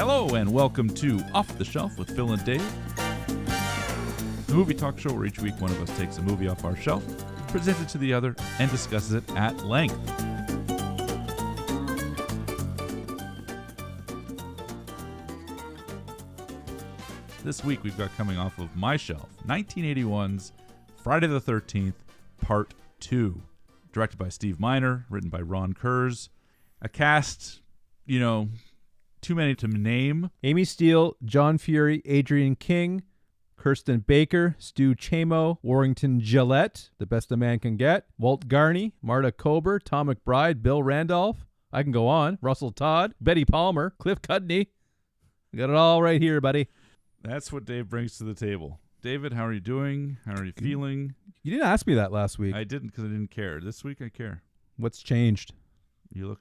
Hello and welcome to Off the Shelf with Phil and Dave, the movie talk show where each week one of us takes a movie off our shelf, presents it to the other, and discusses it at length. This week we've got coming off of my shelf, 1981's Friday the 13th, Part 2. Directed by Steve Miner, written by Ron Kurz. A cast, too many to name. Amy Steele, John Fury, Adrian King, Kirsten Baker, Stu Chamo, Warrington Gillette, the best a man can get, Walt Garney, Marta Kober, Tom McBride, Bill Randolph. I can go on. Russell Todd, Betty Palmer, Cliff Cudney. We got it all right here, buddy. That's what Dave brings to the table. David, how are you doing? How are you feeling? You didn't ask me that last week. I didn't because I didn't care. This week I care. What's changed? You look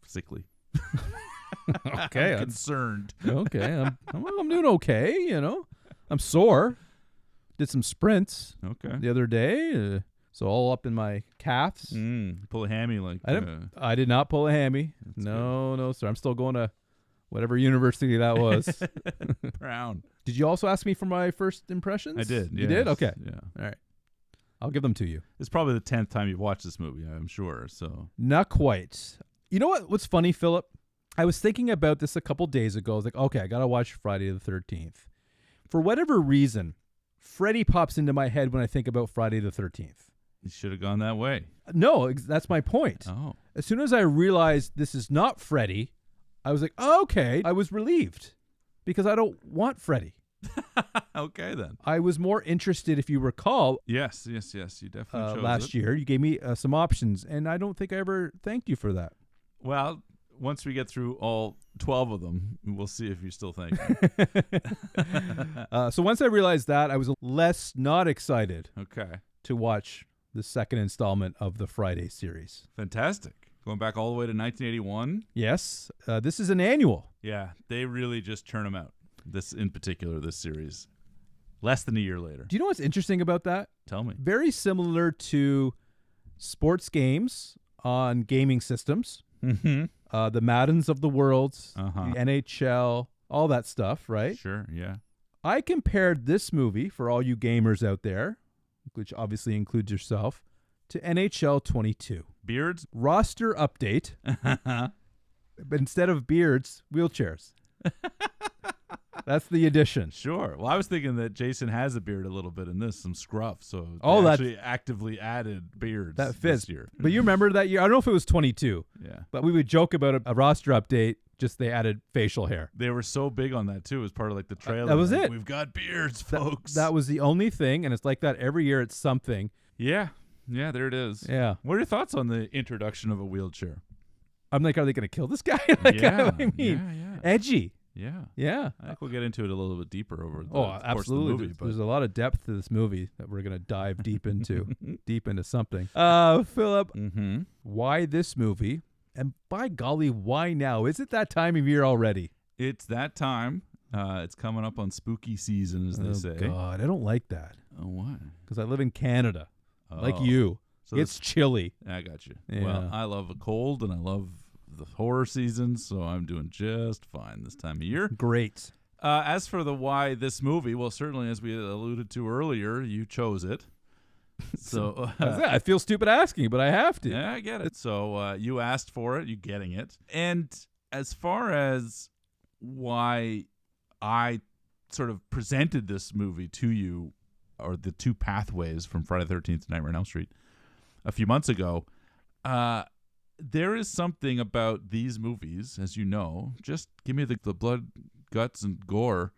sickly. Okay. I'm concerned. Okay. I'm doing okay, I'm sore. Did some sprints the other day, so all up in my calves. Pull a hammy like... I did not pull a hammy. No, sir. I'm still going to whatever university that was. Brown. Did you also ask me for my first impressions? I did. You did? Okay. Yeah. All right. I'll give them to you. It's probably the 10th time you've watched this movie, I'm sure. So not quite. You know what's funny, Philip? I was thinking about this a couple days ago. I was like, okay, I got to watch Friday the 13th. For whatever reason, Freddy pops into my head when I think about Friday the 13th. You should have gone that way. No, that's my point. Oh. As soon as I realized this is not Freddy, I was like, oh, okay. I was relieved because I don't want Freddy. Okay, then. I was more interested, if you recall. Yes. You definitely chose last year, you gave me some options, and I don't think I ever thanked you for that. Well, once we get through all 12 of them, we'll see if you still thank me. So once I realized that, I was less not excited to watch the second installment of the Friday series. Fantastic. Going back all the way to 1981. Yes. This is an annual. Yeah, they really just churn them out. This in particular, this series. Less than a year later. Do you know what's interesting about that? Tell me. Very similar to sports games on gaming systems. Mm-hmm. The Maddens of the world, the NHL, all that stuff, right? Sure, yeah. I compared this movie, for all you gamers out there, which obviously includes yourself, to NHL 22. Beards? Roster update. But instead of beards, wheelchairs. That's the addition. Sure. Well, I was thinking that Jason has a beard a little bit in this, some scruff. So they actually actively added beards that fits. This year. But you remember that year? I don't know if it was 22. Yeah. But we would joke about a roster update, just they added facial hair. They were so big on that, too, as part of like the trailer. That was it. We've got beards, folks. That was the only thing, and it's like that every year it's something. Yeah. Yeah, there it is. Yeah. What are your thoughts on the introduction of a wheelchair? I'm like, are they going to kill this guy? Yeah. Yeah. Edgy. Yeah. I think we'll get into it a little bit deeper over the course absolutely. of the movie. There's a lot of depth to this movie that we're going to dive deep into. Deep into something. Philip, why this movie? And by golly, why now? Is it that time of year already? It's that time. It's coming up on spooky season, as they say. Oh, God. I don't like that. Oh, why? Because I live in Canada, like you. So it's chilly. I got you. Yeah. Well, I love a cold, and I love the horror season, so I'm doing just fine this time of year. Great. As for the why this movie, well, certainly as we alluded to earlier, you chose it. So I feel stupid asking, but I have to. Yeah, I get it. So you asked for it, you getting it. And as far as why I sort of presented this movie to you, or the two pathways from Friday the 13th to Nightmare on Elm Street a few months ago, there is something about these movies, as you know, just give me the blood, guts, and gore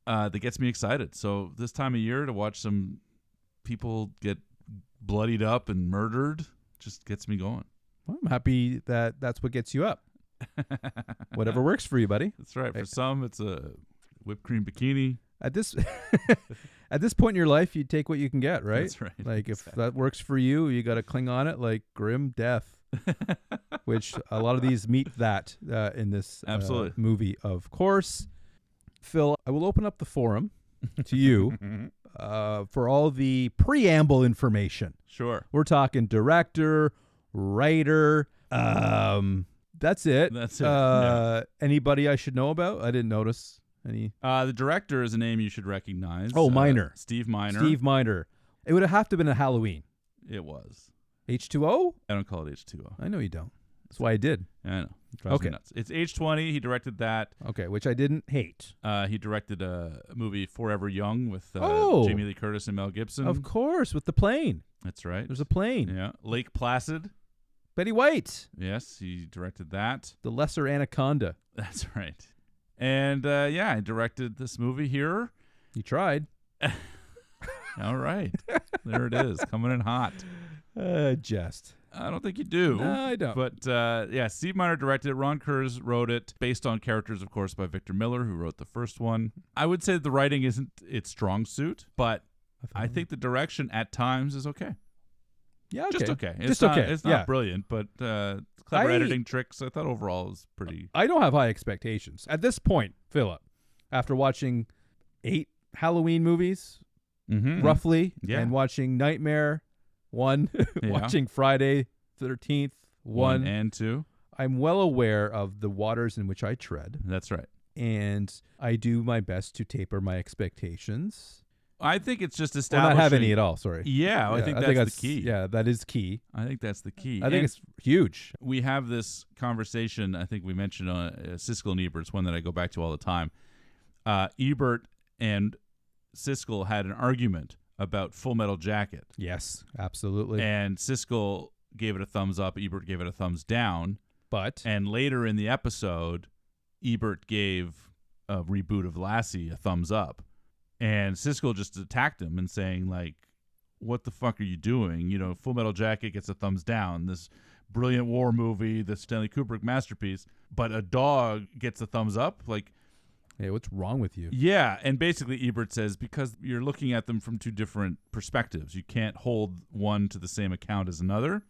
that gets me excited. So this time of year to watch some people get bloodied up and murdered just gets me going. Well, I'm happy that that's what gets you up. Whatever works for you, buddy. That's right. For some, it's a whipped cream bikini. At this at this point in your life, you take what you can get, right? That's right. Like if that works for you, you got to cling on it like grim death. Which a lot of these meet that in this movie, of course. Phil, I will open up the forum to you for all the preamble information. Sure. We're talking director, writer, the That's it. That's it. Anybody I should know about? I didn't notice any. The director is a name you should recognize. Oh, Miner. Steve Miner. Steve Miner. It would have to been a Halloween. It was. H2O? I don't call it H2O. I know you don't. That's why I did. I know. It drives me nuts. It's H20. He directed that. Okay, which I didn't hate. He directed a movie Forever Young with Jamie Lee Curtis and Mel Gibson. Of course, with the plane. That's right. There's a plane. Yeah. Lake Placid. Betty White. Yes, he directed that. The Lesser Anaconda. That's right. And I directed this movie here. You tried. All right. There it is, coming in hot. Jest. I don't think you do. No, I don't. But Steve Miner directed it. Ron Kurz wrote it, based on characters, of course, by Victor Miller, who wrote the first one. I would say that the writing isn't its strong suit, but I think the direction at times is okay. Yeah, okay. Just okay. It's not brilliant, but clever editing tricks. I thought overall it was pretty. I don't have high expectations. At this point, Philip, after watching 8 Halloween movies, roughly, and watching Nightmare 1, watching Friday 13th 1 and 2, I'm well aware of the waters in which I tread. That's right. And I do my best to taper my expectations. I think it's just establishing. Or not have any at all. Sorry. Yeah, I think that's the key. Yeah, that is key. I think that's the key. I think it's huge. We have this conversation. I think we mentioned on Siskel and Ebert's one that I go back to all the time. Ebert and Siskel had an argument about Full Metal Jacket. Yes, absolutely. And Siskel gave it a thumbs up. Ebert gave it a thumbs down. And later in the episode, Ebert gave a reboot of Lassie a thumbs up. And Siskel just attacked him and saying, like, what the fuck are you doing? You know, Full Metal Jacket gets a thumbs down. This brilliant war movie, the Stanley Kubrick masterpiece, but a dog gets a thumbs up? Like, hey, what's wrong with you? Yeah, and basically Ebert says, because you're looking at them from two different perspectives. You can't hold one to the same account as another.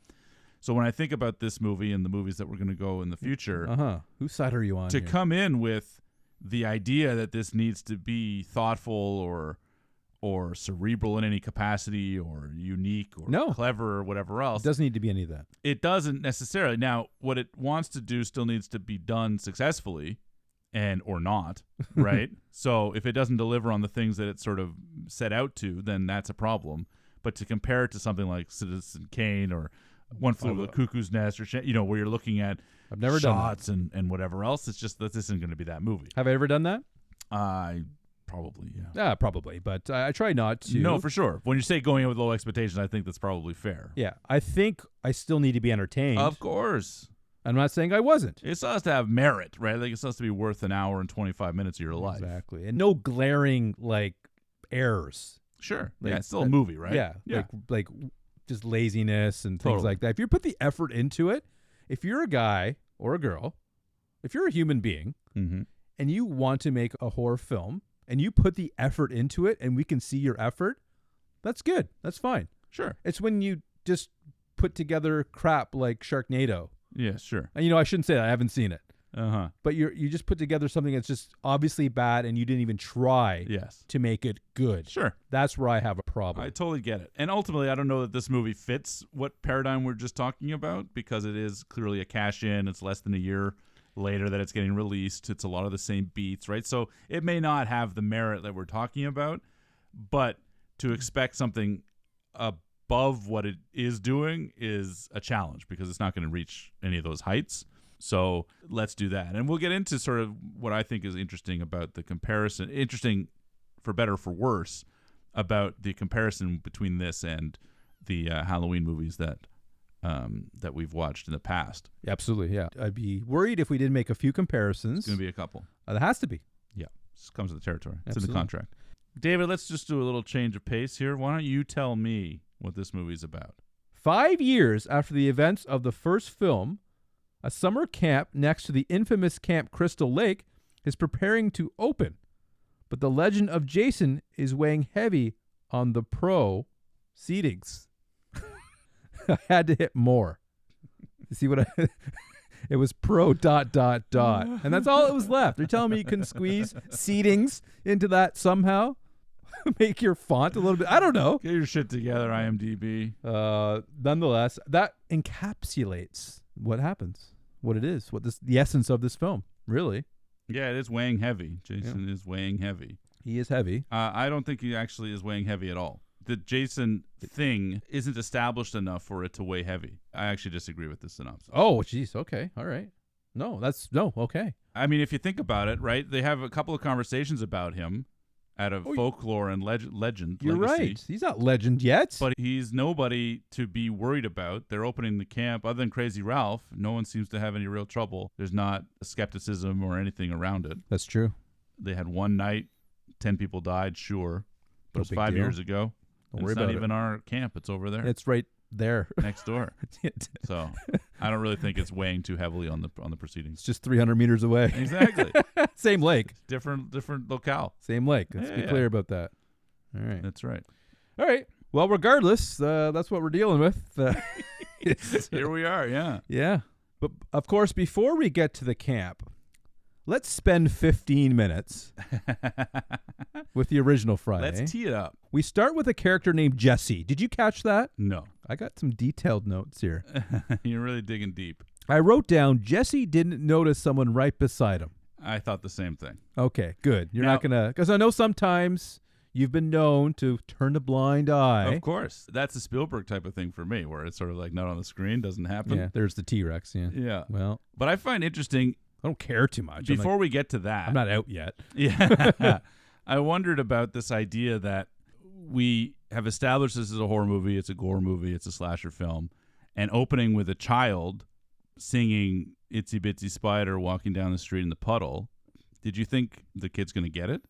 So when I think about this movie and the movies that we're going to go in the future, whose side are you on? To come in with the idea that this needs to be thoughtful or cerebral in any capacity or unique or clever or whatever else. It doesn't need to be any of that. It doesn't necessarily. Now, what it wants to do still needs to be done successfully or not, right? So if it doesn't deliver on the things that it sort of set out to, then that's a problem. But to compare it to something like Citizen Kane or One Flew Over the Cuckoo's Nest or, where you're looking at I've never shots done and whatever else, it's just that this isn't going to be that movie. Have I ever done that? Probably, yeah. Yeah, probably, but I try not to. No, for sure. When you say going in with low expectations, I think that's probably fair. Yeah, I think I still need to be entertained. Of course. I'm not saying I wasn't. It still has to have merit, right? Like, it still has to be worth an hour and 25 minutes of your life. Exactly. And no glaring, errors. Sure. Yeah, it's still a movie, right? Yeah. Like just laziness and things like that. If you put the effort into it, if you're a guy or a girl, if you're a human being, and you want to make a horror film, and you put the effort into it, and we can see your effort, that's good. That's fine. Sure. It's when you just put together crap like Sharknado. Yeah, sure. And, I shouldn't say that. I haven't seen it. Uh-huh. But you just put together something that's just obviously bad, and you didn't even try to make it good. Sure. That's where I have a problem. I totally get it. And ultimately, I don't know that this movie fits what paradigm we're just talking about, because it is clearly a cash-in. It's less than a year later that it's getting released. It's a lot of the same beats, right? So it may not have the merit that we're talking about, but to expect something above what it is doing is a challenge, because it's not going to reach any of those heights. So let's do that. And we'll get into sort of what I think is interesting about the comparison, interesting for better or for worse, about the comparison between this and the Halloween movies that we've watched in the past. Absolutely, yeah. I'd be worried if we didn't make a few comparisons. It's going to be a couple. There has to be. Yeah, this comes with the territory. It's Absolutely. in the contract. David, let's just do a little change of pace here. Why don't you tell me what this movie's about? 5 years after the events of the first film, a summer camp next to the infamous Camp Crystal Lake is preparing to open, but the legend of Jason is weighing heavy on the pro seatings. I had to hit more. You see what I... It was pro ... And that's all it was left. They're telling me you couldn't squeeze seatings into that somehow? Make your font a little bit... I don't know. Get your shit together, IMDb. Nonetheless, that encapsulates what happens. what it is, the essence of this film, really. Yeah, it is weighing heavy. Jason is weighing heavy. He is heavy. I don't think he actually is weighing heavy at all. The Jason thing isn't established enough for it to weigh heavy. I actually disagree with this synopsis. Oh, jeez. Okay. All right. No, okay. I mean, if you think about it, right, they have a couple of conversations about him out of folklore and legend. You're legacy, right. He's not legend yet. But he's nobody to be worried about. They're opening the camp. Other than Crazy Ralph, no one seems to have any real trouble. There's not skepticism or anything around it. That's true. They had one night, 10 people died, sure. But it's 5 years ago. It's not even our camp. It's over there. It's right there. Next door. So I don't really think it's weighing too heavily on the proceedings. It's just 300 meters away. Exactly. Same lake. Different locale. Same lake. Let's be clear about that. All right. That's right. All right. Well, regardless, that's what we're dealing with. Here we are, yeah. Yeah. But, of course, before we get to the camp, let's spend 15 minutes with the original Friday. Let's tee it up. We start with a character named Jesse. Did you catch that? No. I got some detailed notes here. You're really digging deep. I wrote down Jesse didn't notice someone right beside him. I thought the same thing. Okay, good. You're not going to... Because I know sometimes you've been known to turn a blind eye. Of course. That's a Spielberg type of thing for me, where it's sort of like not on the screen, doesn't happen. Yeah, there's the T-Rex, yeah. Yeah. Well... But I find interesting... I don't care too much. Before we get to that... I'm not out yet. Yeah. I wondered about this idea that we have established this as a horror movie, it's a gore movie, it's a slasher film, and opening with a child singing Itsy Bitsy Spider walking down the street in the puddle. Did you think the kid's going to get it?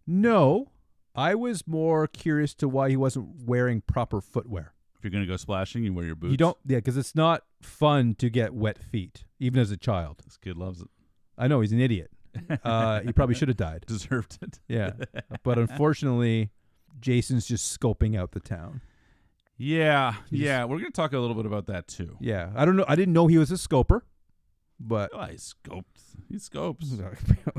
No. I was more curious to why he wasn't wearing proper footwear. If you're going to go splashing, you wear your boots. You don't, because it's not fun to get wet feet, even as a child. This kid loves it. I know, he's an idiot. He probably should have died. Deserved it. Yeah. But unfortunately, Jason's just scoping out the town. Yeah. Yeah. We're going to talk a little bit about that too. Yeah. I don't know. I didn't know he was a scoper, but. Oh, he scoped. He scopes.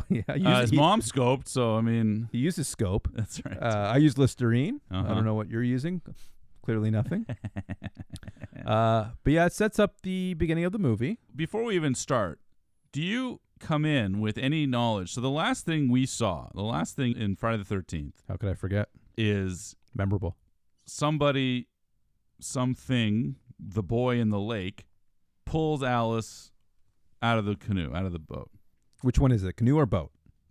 Yeah. His mom scoped, so I mean. He uses scope. That's right. I use Listerine. I don't know what you're using. Clearly nothing. But yeah, it sets up the beginning of the movie. Before we even start, do you come in with any knowledge? So the last thing we saw, the last thing in Friday the 13th. How could I forget? Is memorable. Something, the boy in the lake, pulls Alice out of the canoe, out of the boat. Which one is it, canoe or boat?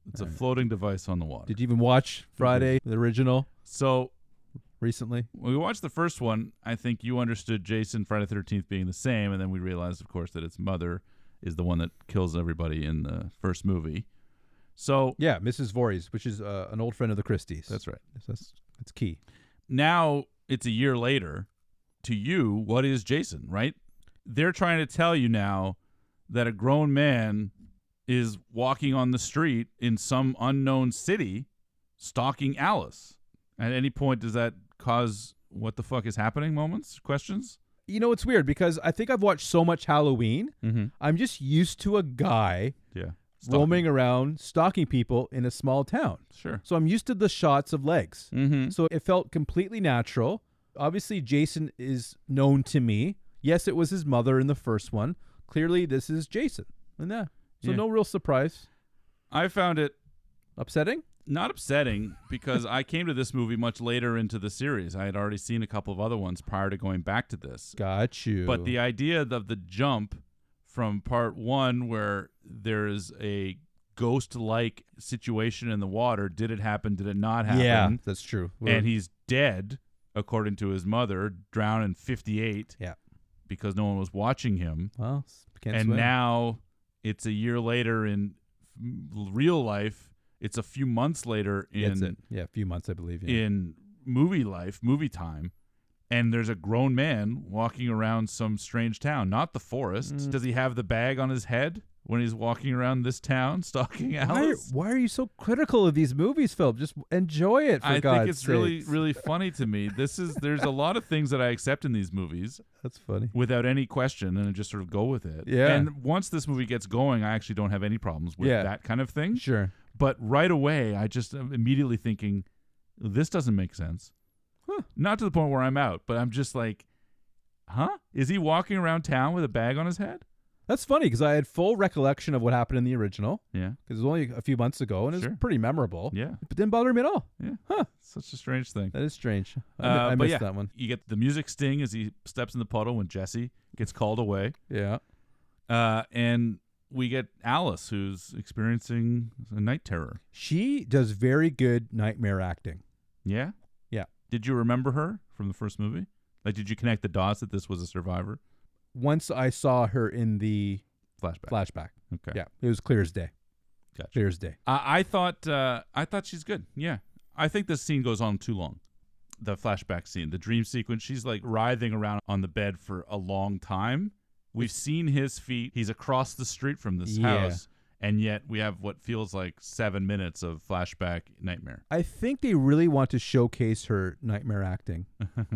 It's a floating device on the water. Did you even watch Friday, the original? So recently? When we watched the first one, I think you understood Jason Friday the 13th being the same, and then we realized, of course, that its mother is the one that kills everybody in the first movie. So yeah, Mrs. Voorhees, which is an old friend of the Christies. That's right. That's key. Now it's a year later. To you, what is Jason, right? They're trying to tell you now that a grown man is walking on the street in some unknown city stalking Alice. At any point, does that cause what the fuck is happening moments, questions? You know, it's weird because I think I've watched so much Halloween. Mm-hmm. I'm just used to a guy roaming around stalking people in a small town. Sure. So I'm used to the shots of legs. Mm-hmm. So it felt completely natural. Obviously, Jason is known to me. Yes, it was his mother in the first one. Clearly, this is Jason. And so no real surprise. I found it upsetting. Not upsetting, because I came to this movie much later into the series. I had already seen a couple of other ones prior to going back to this. Got you. But the idea of the jump from part one, where there's a ghost-like situation in the water, did it happen, did it not happen? Yeah, that's true. And he's dead, according to his mother, drowned in 58. Yeah. Because no one was watching him. Well, can't and swim. Now it's a year later in real life. It's a few months later in a few months, I believe. Yeah. In movie time, and there's a grown man walking around some strange town, not the forest. Does he have the bag on his head when he's walking around this town stalking Alice? Why are you so critical of these movies, Philip? Just enjoy it, for God's sake. I think it's really, really funny to me. There's a lot of things that I accept in these movies. That's funny. Without any question, and I just sort of go with it. Yeah. And once this movie gets going, I actually don't have any problems with that kind of thing. Sure. But right away, I just am immediately thinking, this doesn't make sense. Huh. Not to the point where I'm out, but I'm just like, huh? Is he walking around town with a bag on his head? That's funny because I had full recollection of what happened in the original Yeah. because it was only a few months ago and it Sure. was pretty memorable. Yeah. But didn't bother me at all. Yeah. Huh. Such a strange thing. That is strange. I But missed yeah, that one. You get the music sting as he steps in the puddle when Jesse gets called away. Yeah. And we get Alice, who's experiencing a night terror. She does very good nightmare acting. Yeah? Yeah. Did you remember her from the first movie? Like, did you connect the dots that this was a survivor? Once I saw her in the flashback. Okay. Yeah. It was clear as day. Gotcha. Clear as day. I thought she's good. Yeah. I think this scene goes on too long. The flashback scene, the dream sequence, she's like writhing around on the bed for a long time. We've seen his feet. He's across the street from this house. And yet we have what feels like 7 minutes of flashback nightmare. I think they really want to showcase her nightmare acting.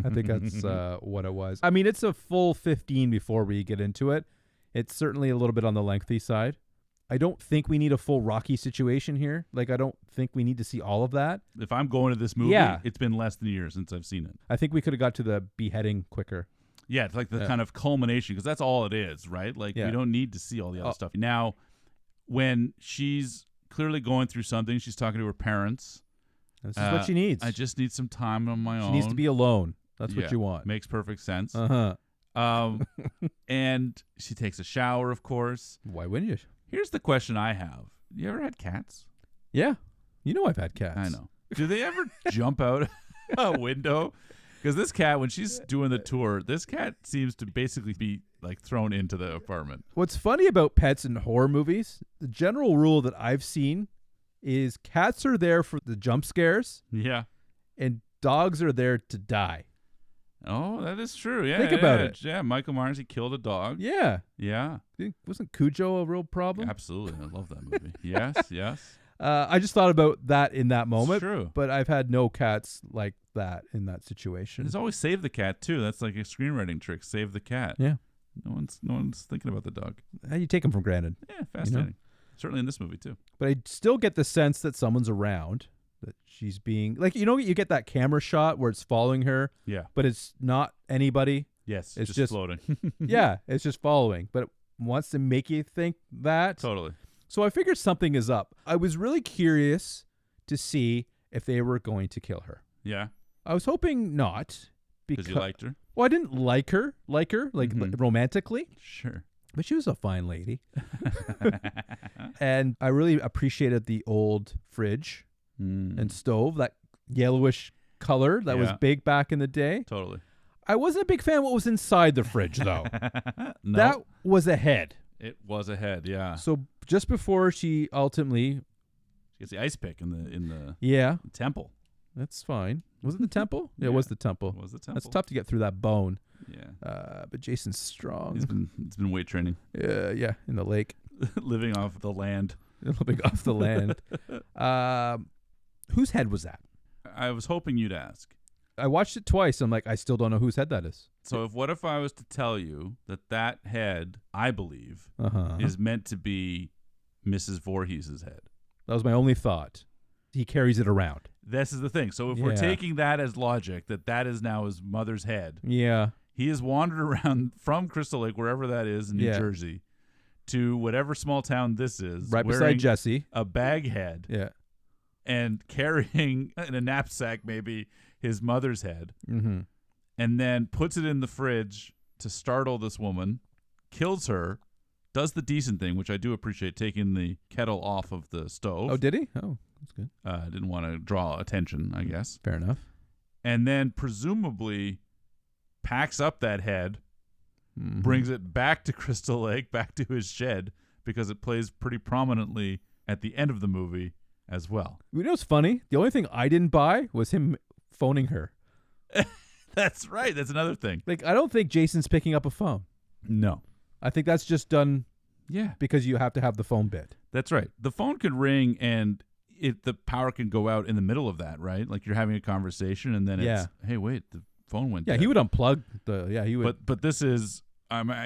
I think that's what it was. I mean, it's a full 15 before we get into it. It's certainly a little bit on the lengthy side. I don't think we need a full Rocky situation here. Like, I don't think we need to see all of that. If I'm going to this movie, it's been less than a year since I've seen it. I think we could have got to the beheading quicker. Yeah, it's like the kind of culmination, because that's all it is, right? Like, we don't need to see all the other stuff. Now, when she's clearly going through something, she's talking to her parents. This is what she needs. I just need some time on my own. She needs to be alone. That's what you want. Makes perfect sense. Uh-huh. And she takes a shower, of course. Why wouldn't you? Here's the question I have. You ever had cats? Yeah. You know I've had cats. I know. Do they ever jump out a window? Because this cat, when she's doing the tour, this cat seems to basically be like thrown into the apartment. What's funny about pets in horror movies, the general rule that I've seen is cats are there for the jump scares. Yeah. And dogs are there to die. Oh, that is true. Yeah. Think about it. Yeah, Michael Myers, he killed a dog. Yeah. Yeah. Wasn't Cujo a real problem? Absolutely. I love that movie. Yes, yes. I just thought about that in that moment. It's true. But I've had no cats like that in that situation. There's always save the cat, too. That's like a screenwriting trick. Save the cat. Yeah. No one's thinking about the dog. You take them for granted. Yeah, fascinating. You know? Certainly in this movie, too. But I still get the sense that someone's around, that she's being... Like, you get that camera shot where it's following her. Yeah. But it's not anybody. Yes, it's just floating. Yeah, it's just following. But it wants to make you think that. Totally. So I figured something is up. I was really curious to see if they were going to kill her. Yeah. I was hoping not. Because you liked her? Well, I didn't like her, romantically. Sure. But she was a fine lady. And I really appreciated the old fridge and stove, that yellowish color that was big back in the day. Totally. I wasn't a big fan of what was inside the fridge, though. No. That was a head. It was a head, yeah. So just before she ultimately... She gets the ice pick in the temple. That's fine. Was it the temple? Yeah, it was the temple. It was the temple. That's tough to get through that bone. Yeah. But Jason's strong. It's been weight training. Yeah, in the lake. Living off the land. Living off the land. Whose head was that? I was hoping you'd ask. I watched it twice. I'm like, I still don't know whose head that is. So what if I was to tell you that head, I believe, is meant to be Mrs. Voorhees' head? That was my only thought. He carries it around. This is the thing. So if we're taking that as logic, that is now his mother's head. Yeah. He has wandered around from Crystal Lake, wherever that is in New Jersey, to whatever small town this is. Right beside Jesse. A bag head. Yeah. And carrying in a knapsack maybe his mother's head. Mm-hmm. And then puts it in the fridge to startle this woman, kills her, does the decent thing, which I do appreciate, taking the kettle off of the stove. Oh, did he? Oh, that's good. Didn't want to draw attention, I guess. Fair enough. And then presumably packs up that head, brings it back to Crystal Lake, back to his shed, because it plays pretty prominently at the end of the movie as well. You know what's funny? The only thing I didn't buy was him phoning her. That's right. That's another thing. Like, I don't think Jason's picking up a phone. No. I think that's just done because you have to have the phone bit. That's right. The phone could ring and the power can go out in the middle of that, right? Like you're having a conversation and then it's, hey, wait, the phone went dead. He would unplug he would. But this is,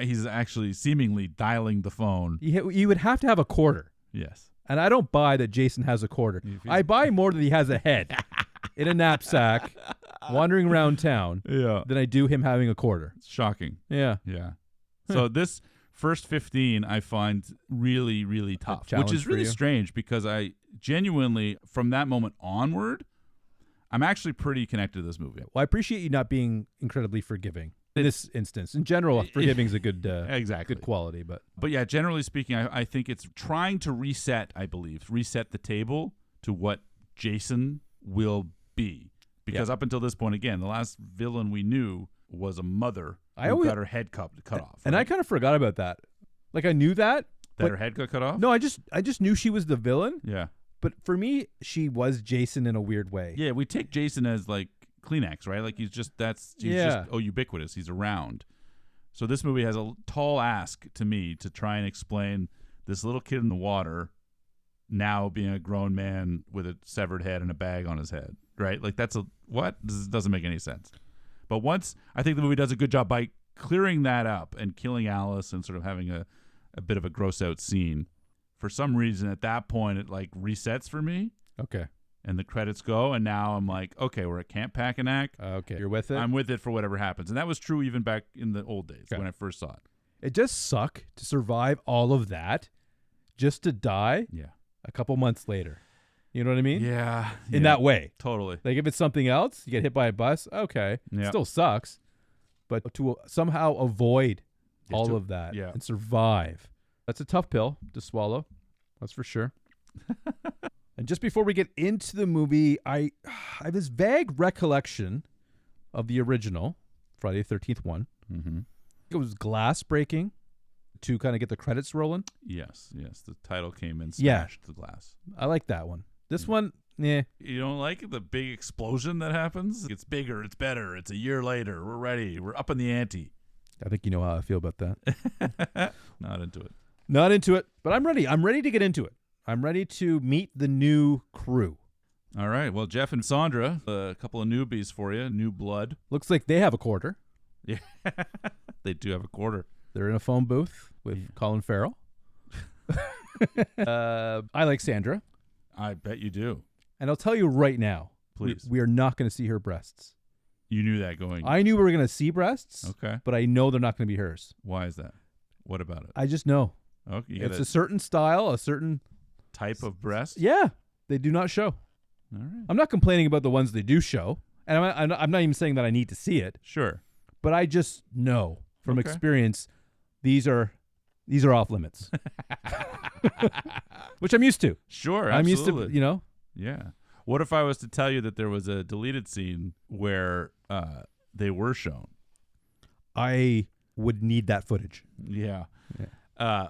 he's actually seemingly dialing the phone. You would have to have a quarter. Yes. And I don't buy that Jason has a quarter. I buy more that he has a head in a knapsack wandering around town than I do him having a quarter. It's shocking. Yeah. Yeah. So this, first 15 I find really, really tough, challenge which is for really you. strange because I genuinely, from that moment onward, I'm actually pretty connected to this movie. Well, I appreciate you not being incredibly forgiving in this instance. In general, forgiving is a good Exactly. good quality, but yeah, generally speaking, I think it's trying to reset the table to what Jason will be. Because up until this point, again, the last villain we knew was a mother who got her head cut off. And right? I kind of forgot about that. Like I knew that. That her head got cut off? No, I just knew she was the villain. Yeah. But for me, she was Jason in a weird way. Yeah, we take Jason as like Kleenex, right? Like he's just ubiquitous. He's around. So this movie has a tall ask to me to try and explain this little kid in the water now being a grown man with a severed head and a bag on his head, right? Like that's what? This doesn't make any sense. But once I think the movie does a good job by clearing that up and killing Alice and sort of having a bit of a gross out scene. For some reason at that point it like resets for me. Okay. And the credits go, and now I'm like, okay, we're at Camp Packanack. Okay, you're with it? I'm with it for whatever happens. And that was true even back in the old days when I first saw it. It does suck to survive all of that just to die a couple months later. You know what I mean? Yeah. In that way. Totally. Like if it's something else, you get hit by a bus, okay. Yeah. Still sucks. But to somehow avoid all of that and survive, that's a tough pill to swallow. That's for sure. And just before we get into the movie, I have this vague recollection of the original Friday the 13th one. Mm-hmm. It was glass breaking to kind of get the credits rolling. Yes. The title came and smashed the glass. I like that one. This one, yeah. You don't like the big explosion that happens? It's bigger. It's better. It's a year later. We're ready. We're up in the ante. I think you know how I feel about that. Not into it. Not into it, but I'm ready. I'm ready to get into it. I'm ready to meet the new crew. All right. Well, Jeff and Sandra, a couple of newbies for you, new blood. Looks like they have a quarter. Yeah, they do have a quarter. They're in a phone booth with Colin Farrell. I like Sandra. I bet you do. And I'll tell you right now, please, we are not going to see her breasts. You knew that going. I knew we were going to see breasts. Okay. But I know they're not going to be hers. Why is that? What about it? I just know. Okay. It's a certain style, a certain type of breast. Yeah, they do not show. All right. I'm not complaining about the ones they do show, and I'm not even saying that I need to see it. Sure. But I just know from experience these are off limits, which I'm used to. Sure, I'm absolutely. used to, you know. Yeah. What if I was to tell you that there was a deleted scene where they were shown? I would need that footage. Yeah.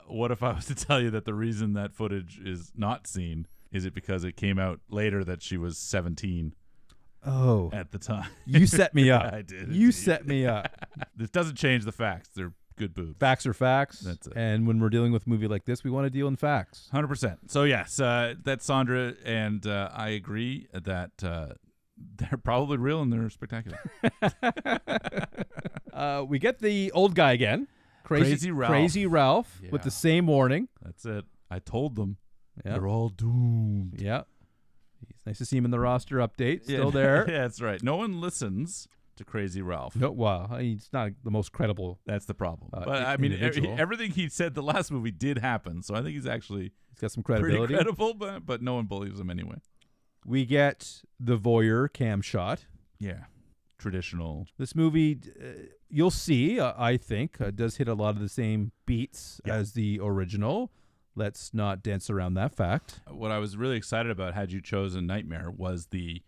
What if I was to tell you that the reason that footage is not seen is it because it came out later that she was 17? Oh. At the time. You set me up. I did. You set me up. This doesn't change the facts. They're good boobs. Facts are facts. That's it. And when we're dealing with a movie like this, we want to deal in facts. 100%. So, yes, that's Sandra, and I agree that they're probably real and they're spectacular. We get the old guy again. Crazy Ralph with the same warning. That's it. I told them. Yep. They're all doomed. Yeah. It's nice to see him in the roster update. Still there. Yeah, that's right. No one listens to Crazy Ralph. No, well, he's not the most credible. That's the problem. But I mean, everything he said the last movie did happen, so I think he's got some credibility. Pretty credible, but no one believes him anyway. We get the voyeur cam shot. Yeah, traditional. This movie, you'll see, I think, does hit a lot of the same beats as the original. Let's not dance around that fact. What I was really excited about, had you chosen Nightmare, was the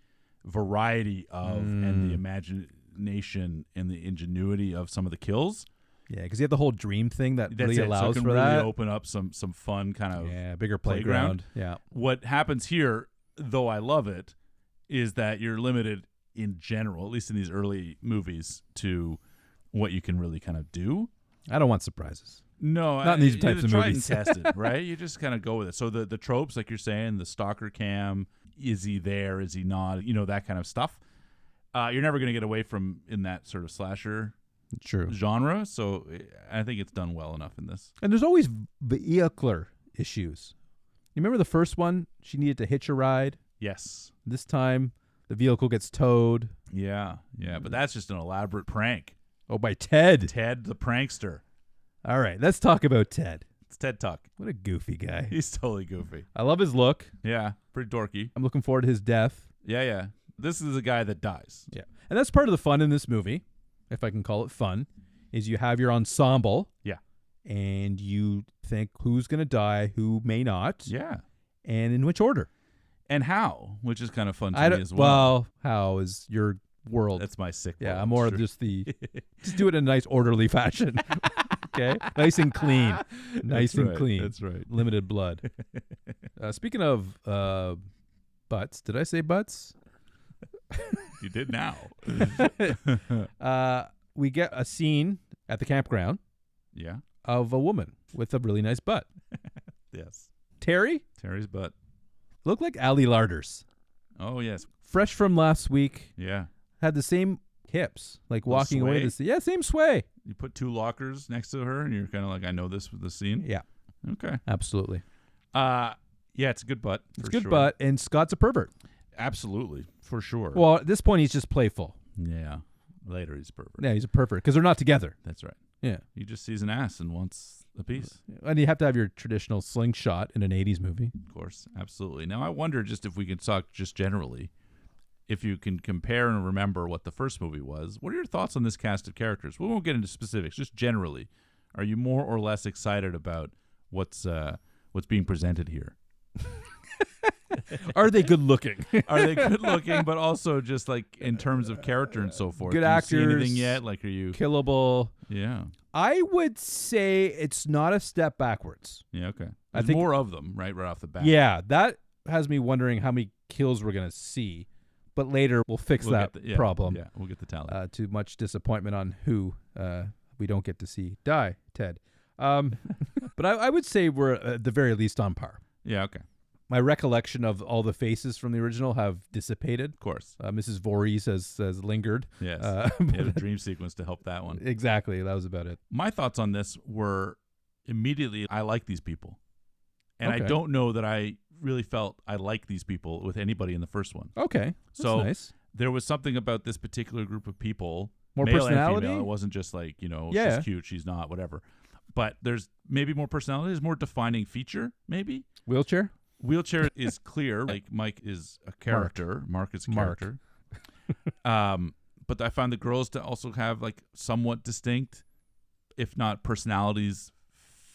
variety of and the imagination and the ingenuity of some of the kills. Yeah, because you have the whole dream thing that really allows so it can for really that. Open up some fun kind of bigger playground. Yeah. What happens here, though I love it, is that you're limited in general, at least in these early movies, to what you can really kind of do. I don't want surprises. No, not in these types of movies. Try and test it, right? You just kind of go with it. So the tropes, like you're saying, the stalker cam, is he there? Is he not? You know, that kind of stuff. You're never going to get away from in that sort of slasher genre. So I think it's done well enough in this. And there's always vehicular issues. You remember the first one? She needed to hitch a ride. Yes. This time, the vehicle gets towed. Yeah, but that's just an elaborate prank. Oh, by Ted. Ted, the prankster. All right, let's talk about Ted. It's Ted Tuck. What a goofy guy. He's totally goofy. I love his look. Yeah, pretty dorky. I'm looking forward to his death. Yeah. This is a guy that dies. Yeah. And that's part of the fun in this movie, if I can call it fun, is you have your ensemble. Yeah. And you think who's going to die, who may not. Yeah. And in which order. And how, which is kind of fun to me as well. Well, how is your world? That's my sick world. Yeah, I'm more just just do it in a nice orderly fashion. Okay? Nice and clean. Nice and clean. That's right. Limited blood. Speaking of butts, did I say butts? You did now. We get a scene at the campground. Yeah. Of a woman with a really nice butt. Yes. Terry's butt. Looked like Ali Larders. Oh, yes. Fresh from last week. Yeah. Had the same hips, like walking sway? away. Yeah, same sway. You put two lockers next to her, and you're kind of like, I know this with the scene. Yeah. Okay. Absolutely. Yeah, it's a good butt. It's a good butt, and Scott's a pervert. Absolutely, for sure. Well, at this point, he's just playful. Yeah. Later, he's a pervert. Yeah, he's a pervert because they're not together. That's right. Yeah. He just sees an ass and wants a piece. And you have to have your traditional slingshot in an 80s movie. Of course. Absolutely. Now, I wonder just if we can talk just generally, if you can compare and remember what the first movie was. What are your thoughts on this cast of characters? We won't get into specifics, just generally. Are you more or less excited about what's being presented here? Are they good looking? Are they good looking, but also just like in terms of character and so forth? Good Do you actors. see anything yet? Like, are you Killable. Yeah. I would say it's not a step backwards. Yeah. Okay. I There's think more of them, right off the bat. Yeah, that has me wondering how many kills we're gonna see. But later we'll fix that problem. Yeah, we'll get the tally. To much disappointment on who we don't get to see die, Ted. But I would say we're at the very least on par. Yeah. Okay. My recollection of all the faces from the original have dissipated. Of course. Mrs. Voorhees has lingered. Yes. He had a dream sequence to help that one. Exactly. That was about it. My thoughts on this were immediately, I like these people. And Okay. I don't know that I really felt I liked these people with anybody in the first one. Okay. That's So nice. there was something about this particular group of people. More male personality? And female. It wasn't just like, Yeah. she's cute, she's not, whatever. But there's maybe more personality. There's more defining feature, maybe. Wheelchair? Wheelchair is clear. Like Mike is a character. Mark is a character. But I found the girls to also have like somewhat distinct, if not personalities,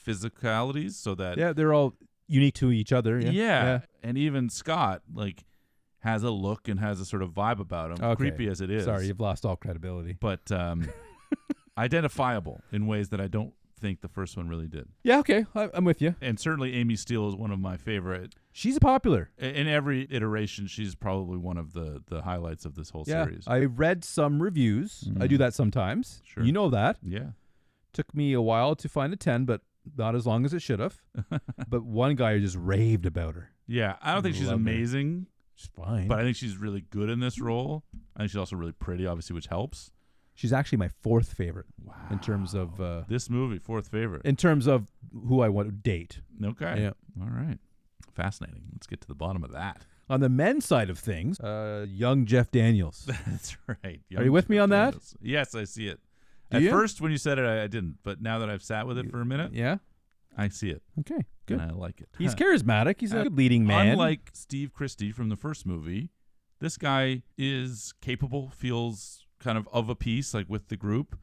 physicalities, so that they're all unique to each other. Yeah. And even Scott like has a look and has a sort of vibe about him, Okay. creepy as it is. Sorry, you've lost all credibility. But identifiable in ways that I don't think the first one really did. Yeah, okay. I'm with you. And certainly Amy Steele is one of my favorite. She's popular. In every iteration, she's probably one of the highlights of this whole series. I read some reviews. I do that sometimes. Sure. You know that. Yeah. Took me a while to find a 10, but not as long as it should have. But one guy just raved about her. Yeah. I don't think she's Love her. amazing, She's fine. but I think she's really good in this role. I think she's also really pretty, obviously, which helps. She's actually my fourth favorite. Wow. In terms of this movie, fourth favorite. in terms of who I want to date. Okay. Yeah. All right. Fascinating. Let's get to the bottom of that. On the men's side of things, young Jeff Daniels. That's right. Are you with me on that? Yes, I see it. Do At you? first, when you said it, I didn't. But now that I've sat with it for a minute, Yeah? I see it. Okay, good. And I like it. He's charismatic. He's a good leading man. Unlike Steve Christie from the first movie, this guy is capable, feels kind of a piece, like with the group.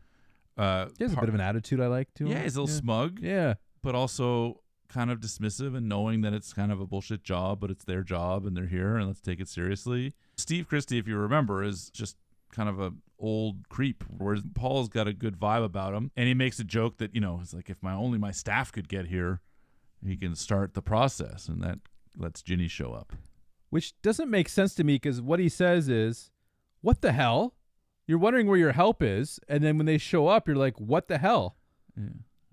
He has a bit of an attitude I like to him. Yeah, he's a little smug, Yeah. but also kind of dismissive and knowing that it's kind of a bullshit job, but it's their job and they're here and let's take it seriously. Steve Christie, if you remember, is just kind of a old creep, whereas Paul's got a good vibe about him. And he makes a joke that, it's like, if my staff could get here, he can start the process. And that lets Ginny show up. Which doesn't make sense to me because what he says is, what the hell? You're wondering where your help is. And then when they show up, you're like, what the hell? Yeah.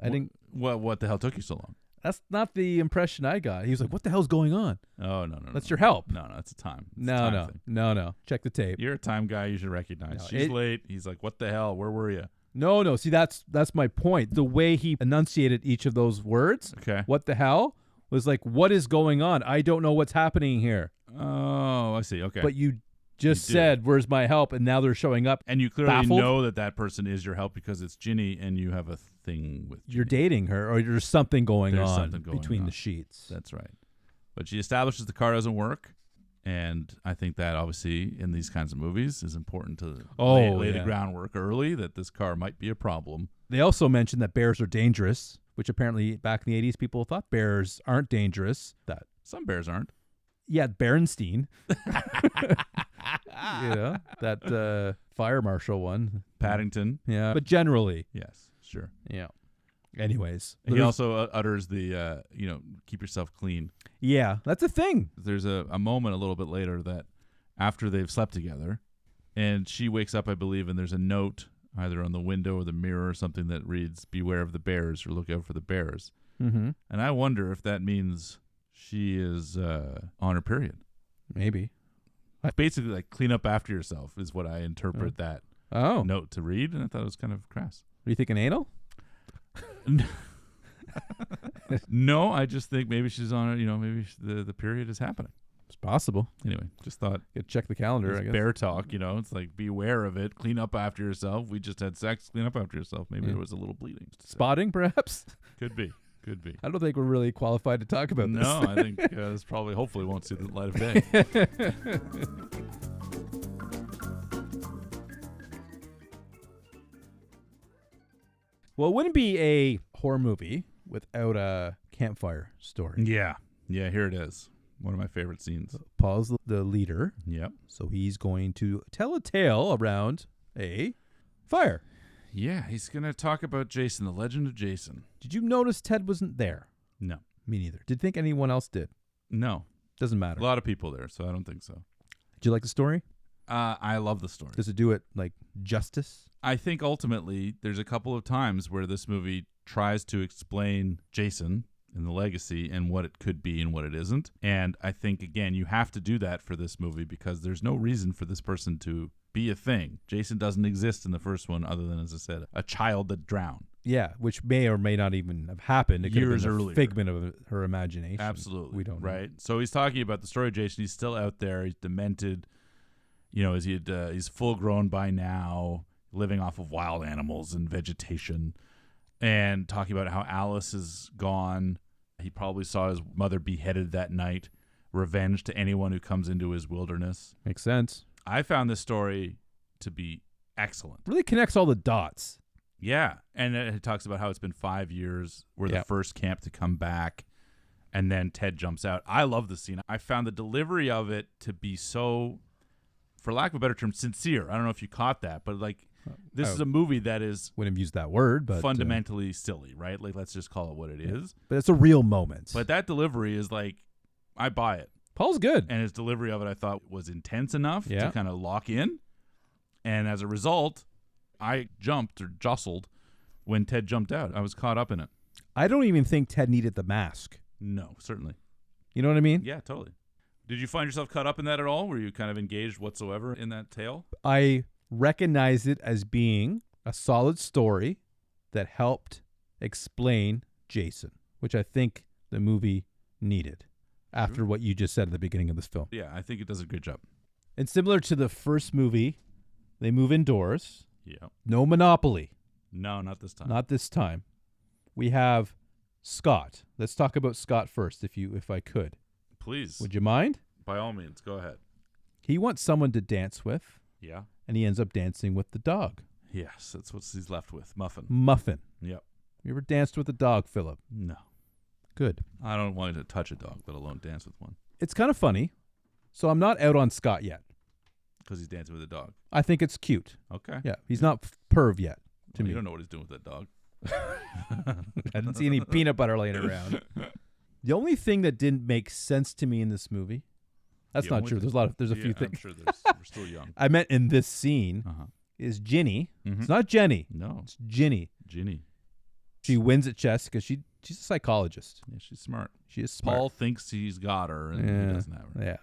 I think What the hell took you so long? that's not the impression I got. He was like, what the hell's going on? Oh, no. That's your help. No, it's a time. It's a No, time no, thing. no. Check the tape. You're a time guy. You should recognize. No, She's late. He's like, what the hell? Where were you? No. See, that's my point. The way he enunciated each of those words, Okay. what the hell, was like, what is going on? I don't know what's happening here. Oh, I see. Okay. But you just You did. said, "Where's my help?" and now they're showing up. And you clearly Baffled? know that person is your help because it's Ginny and you have a thing with Ginny. You're dating her, or there's something going There's on something going between on. the sheets. That's right. But she establishes the car doesn't work. And I think that obviously in these kinds of movies is important to lay the groundwork early that this car might be a problem. They also mentioned that bears are dangerous, which apparently back in the 80s people thought bears aren't dangerous. That Some bears aren't. Yeah, Berenstein. That fire marshal one. Paddington. Yeah, but generally, Yes, sure. yeah. Anyways, He also utters the, keep yourself clean. yeah, that's a thing. There's a moment a little bit later that after they've slept together and she wakes up, I believe, and there's a note either on the window or the mirror or something that reads, beware of the bears or look out for the bears. Mm-hmm. And I wonder if that means she is on her period. Maybe. Basically, like, clean up after yourself is what I interpret that Oh, note to read, and I thought it was kind of crass. are you thinking anal? No, I just think maybe she's on it. Maybe the period is happening. It's possible. Anyway, just thought Could check the calendar, I it's guess. bear talk. It's like beware of it. Clean up after yourself. We just had sex. Clean up after yourself. Maybe there was a little bleeding. Spotting, perhaps? Could be. Could be. I don't think we're really qualified to talk about this. No, I think this probably, hopefully, won't see the light of day. Well, it wouldn't be a horror movie without a campfire story. Yeah. Yeah, here it is. One of my favorite scenes. Paul's the leader, Yep. so he's going to tell a tale around a fire. Yeah, he's going to talk about Jason, the legend of Jason. Did you notice Ted wasn't there? No. Me neither. Did you think anyone else did? No. Doesn't matter. A lot of people there, so I don't think so. Did you like the story? I love the story. Does it do it like justice? I think ultimately there's a couple of times where this movie tries to explain Jason and the legacy and what it could be and what it isn't. And I think, again, you have to do that for this movie because there's no reason for this person to be a thing. Jason doesn't exist in the first one other than, as I said, a child that drowned. Yeah, which may or may not even have happened. It could Years have been a earlier. figment of her imagination. Absolutely. We don't know. Right? So he's talking about the story of Jason. He's still out there. He's demented. He's full grown by now, living off of wild animals and vegetation, and talking about how Alice is gone. He probably saw his mother beheaded that night. Revenge to anyone who comes into his wilderness. Makes sense. I found this story to be excellent. Really connects all the dots. Yeah. And it talks about how it's been 5 years. We're the first camp to come back. And then Ted jumps out. I love the scene. I found the delivery of it to be so, for lack of a better term, sincere. I don't know if you caught that, but like this is a movie that is Wouldn't have used that word, but fundamentally silly, right? Like, let's just call it what it is. but it's a real moment. But that delivery is like, I buy it. Paul's good. And his delivery of it, I thought, was intense enough Yeah. to kind of lock in. And as a result, I jumped or jostled when Ted jumped out. I was caught up in it. I don't even think Ted needed the mask. No, certainly. You know what I mean? Yeah, totally. Did you find yourself caught up in that at all? Were you kind of engaged whatsoever in that tale? I recognize it as being a solid story that helped explain Jason, which I think the movie needed after what you just said at the beginning of this film. Yeah, I think it does a good job. And similar to the first movie, they move indoors. Yeah. No Monopoly. No, not this time. Not this time. We have Scott. Let's talk about Scott first, if I could. Please. Would you mind? By all means, go ahead. He wants someone to dance with, Yeah. and he ends up dancing with the dog. Yes, that's what he's left with. Muffin. Muffin. Yep. You ever danced with a dog, Philip? No. Good. I don't want to touch a dog, let alone dance with one. It's kind of funny. So I'm not out on Scott yet. Because he's dancing with a dog. I think it's cute. Okay. Yeah, he's not perv yet to Well, me. you don't know what he's doing with that dog. I didn't see any peanut butter laying around. The only thing that didn't make sense to me in this movie, that's The not only true. thing- There's a few I'm things. sure we're still young. I meant in this scene Uh-huh. is Ginny. Mhm. It's not Jenny. No. It's Ginny. Ginny. She wins at chess because she's a psychologist. Yeah, she's smart. She is smart. Paul thinks he's got her, and he doesn't have her.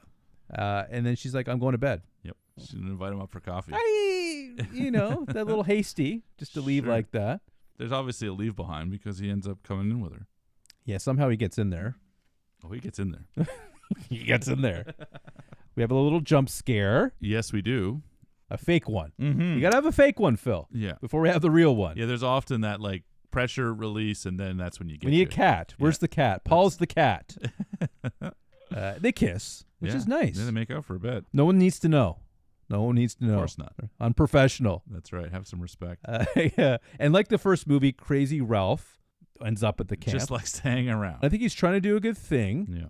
Yeah. And then she's like, I'm going to bed. Yep. She didn't invite him up for coffee. That little hasty just to leave Sure. like that. There's obviously a leave behind because he ends up coming in with her. Yeah, somehow he gets in there. Oh, he gets in there. He gets in there. We have a little jump scare, Yes, we do. a fake one. Mm-hmm. You got to have a fake one, Phil, Yeah. before we have the real one. Yeah, there's often that like pressure release, and then that's when you get We need a cat. Where's the cat? Paul's the cat. They kiss, which is nice. Yeah, they make out for a bit. No one needs to know. No one needs to know. Of course not. Unprofessional. That's right. Have some respect. Yeah. And like the first movie, Crazy Ralph ends up at the camp. Just likes to hang around. I think he's trying to do a good thing. Yeah.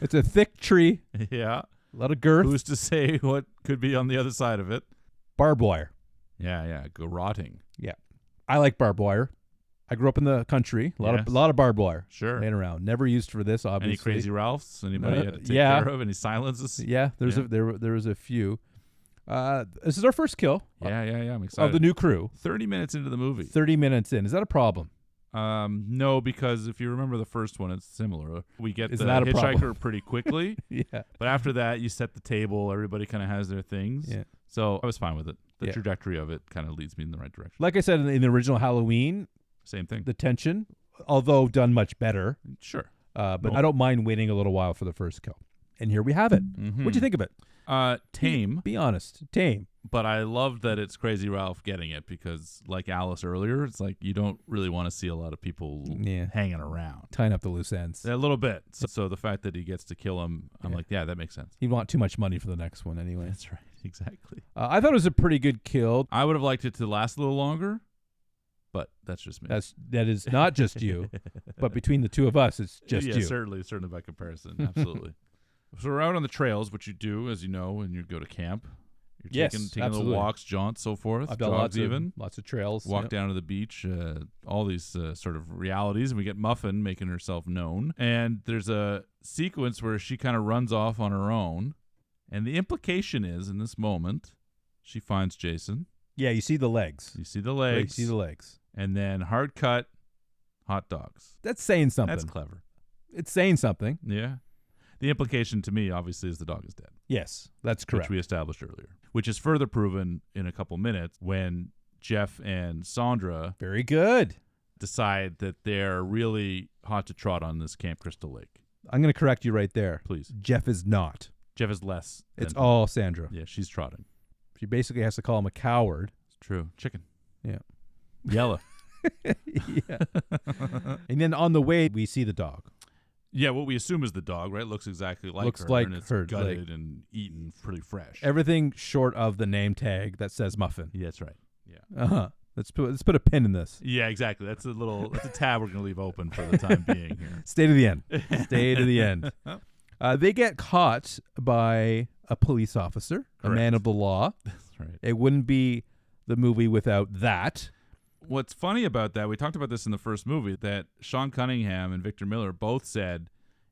It's a thick tree, Yeah. a lot of girth, Who's to say what could be on the other side of it? barbed wire. Yeah. Go rotting. Yeah. I like barbed wire. I grew up in the country. A lot of barbed wire Sure. laying around. Never used for this, obviously. Any Crazy Ralphs? Anybody you had to take yeah. care of? Any silences? Yeah, there was a few. This is our first kill Yeah. I'm excited. of the new crew. 30 minutes into the movie. 30 minutes in. Is that a problem? No, because if you remember the first one, it's similar. We get Is the that a problem? hitchhiker pretty quickly, Yeah. but after that, you set the table. Everybody kind of has their things. Yeah. So I was fine with it. The Yeah. trajectory of it kind of leads me in the right direction. Like I said in the original Halloween, Same thing. the tension, although done much better, Sure. but I don't mind waiting a little while for the first kill. And here we have it. Mm-hmm. What'd you think of it? Tame, Be honest. Tame. but I love that it's Crazy Ralph getting it because, like Alice earlier, it's like you don't really want to see a lot of people Yeah. hanging around. Tying up the loose ends. A little bit. So the fact that he gets to kill him, I'm Yeah. like, yeah, that makes sense. He'd want too much money for the next one anyway. That's right. Exactly. I thought it was a pretty good kill. I would have liked it to last a little longer, but that's just me. That is not just you, but between the two of us, it's just yeah, you. certainly by comparison. Absolutely. So we're out on the trails, which you do, as you know, when you go to camp. You're Yes, taking little absolutely. walks, jaunts, so forth. I've done jogs even. lots of trails. Walk Yep. down to the beach, all these sort of realities, and we get Muffin making herself known. And there's a sequence where she kind of runs off on her own, and the implication is, in this moment, she finds Jason. Yeah, you see the legs. You see the Right, you legs, see the legs. and then hard cut hot dogs. That's saying something. That's clever. It's saying something. Yeah. The implication to me, obviously, is the dog is dead. Yes, that's correct. Which we established earlier, which is further proven in a couple minutes when Jeff and Sandra Very good. decide that they're really hot to trot on this Camp Crystal Lake. I'm going to correct you right there. Please. Jeff is not. Jeff is less. It's than- all Sandra. Yeah, she's trotting. She basically has to call him a coward. It's true. Chicken. Yeah. Yellow. Yeah. And then on the way, we see the dog. Yeah, what we assume is the dog, right? Looks exactly like Looks her. like and it's her, gutted and eaten pretty fresh. Everything short of the name tag that says Muffin. Yeah, that's right. Yeah. Uh-huh. Let's put a pin in this. Yeah, exactly. That's a tab we're going to leave open for the time being here. Stay to the end. Stay to the end. They get caught by a police officer, a man of the law. That's right. It wouldn't be the movie without that. What's funny about that, we talked about this in the first movie, that Sean Cunningham and Victor Miller both said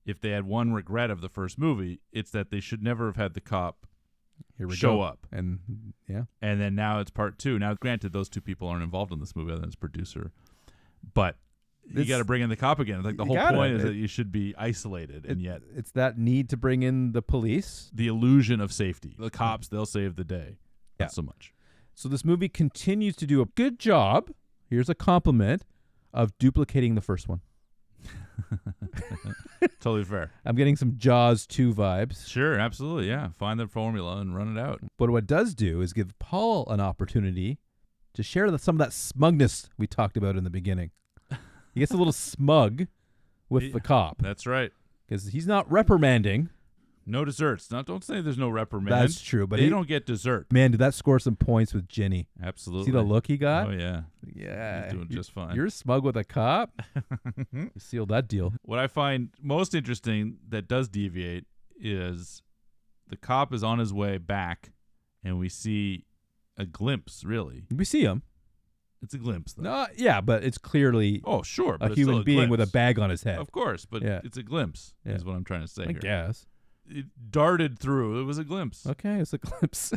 if they had one regret of the first movie, it's that they should never have had the cop Here we show go. up. And yeah. And then now it's part two. Now, granted, those two people aren't involved in this movie other than its producer. But you got to bring in the cop again. Like the whole point is that you should be isolated, and yet it's that need to bring in the police. The illusion of safety. The cops, they'll save the day. Yeah. Not so much. So this movie continues to do a good job. Here's a compliment of duplicating the first one. Totally fair. I'm getting some Jaws 2 vibes. Sure, absolutely, yeah. Find the formula and run it out. But what it does do is give Paul an opportunity to share some of that smugness we talked about in the beginning. He gets a little smug with the cop That's right. because he's not reprimanding. No desserts. Don't say there's no reprimand. That's true, but they don't get dessert. Man, did that score some points with Ginny? Absolutely. See the look he got? Oh, yeah. Yeah. He's doing just fine. You're smug with a cop? You sealed that deal. What I find most interesting that does deviate is the cop is on his way back, and we see a glimpse, really. We see him. It's a glimpse, though. No, yeah, but it's clearly Oh, sure. But a it's still human being with a glimpse. bag on his head. Of course, but Yeah. it's a glimpse, Yeah. is what I'm trying to say I here. guess. It darted through. It was a glimpse. Okay, it's a glimpse.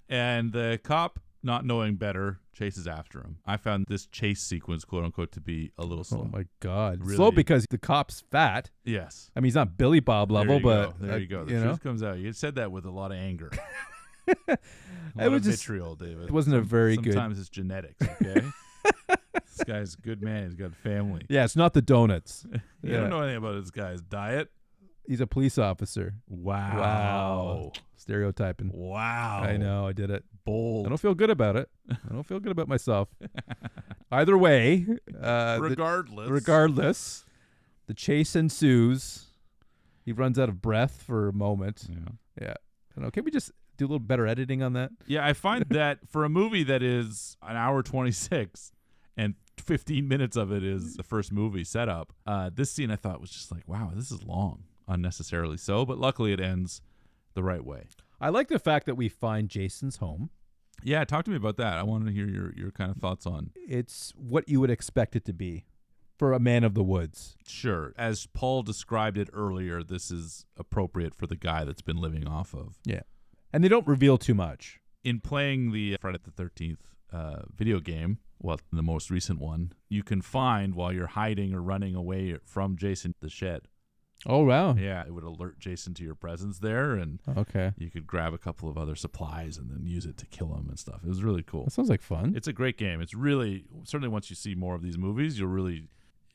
And the cop, not knowing better, chases after him. I found this chase sequence, quote unquote, to be a little slow. Oh, my God. Really? Slow because the cop's fat. Yes. I mean, he's not Billy Bob level, but there you go. The you know, truth comes out. You said that with a lot of anger. It a lot was of just- vitriol, David. it wasn't a very good. Sometimes it's genetics, okay? This guy's a good man. He's got a family. Yeah, it's not the donuts. You don't know anything about this guy's diet. He's a police officer. Wow. Stereotyping. Wow. I know, I did it. Bold. I don't feel good about it. I don't feel good about myself. Either way, regardless, the chase ensues. He runs out of breath for a moment. Yeah. I don't know. Can we just do a little better editing on that? Yeah, I find that for a movie that is an hour 26 and 15 minutes of it is the first movie setup, this scene I thought was just like, wow, this is long, unnecessarily so, but luckily it ends the right way. I like the fact that we find Jason's home. Yeah, talk to me about that. I wanted to hear your kind of thoughts on. It's what you would expect it to be for a man of the woods. Sure. As Paul described it earlier, this is appropriate for the guy that's been living off of. Yeah. And they don't reveal too much. In playing the Friday the 13th video game, well, the most recent one, you can find while you're hiding or running away from Jason the shed. Oh, wow. Yeah, it would alert Jason to your presence there, and okay, you could grab a couple of other supplies and then use it to kill him and stuff. It was really cool. That sounds like fun. It's a great game. It's really, certainly once you see more of these movies, you'll really,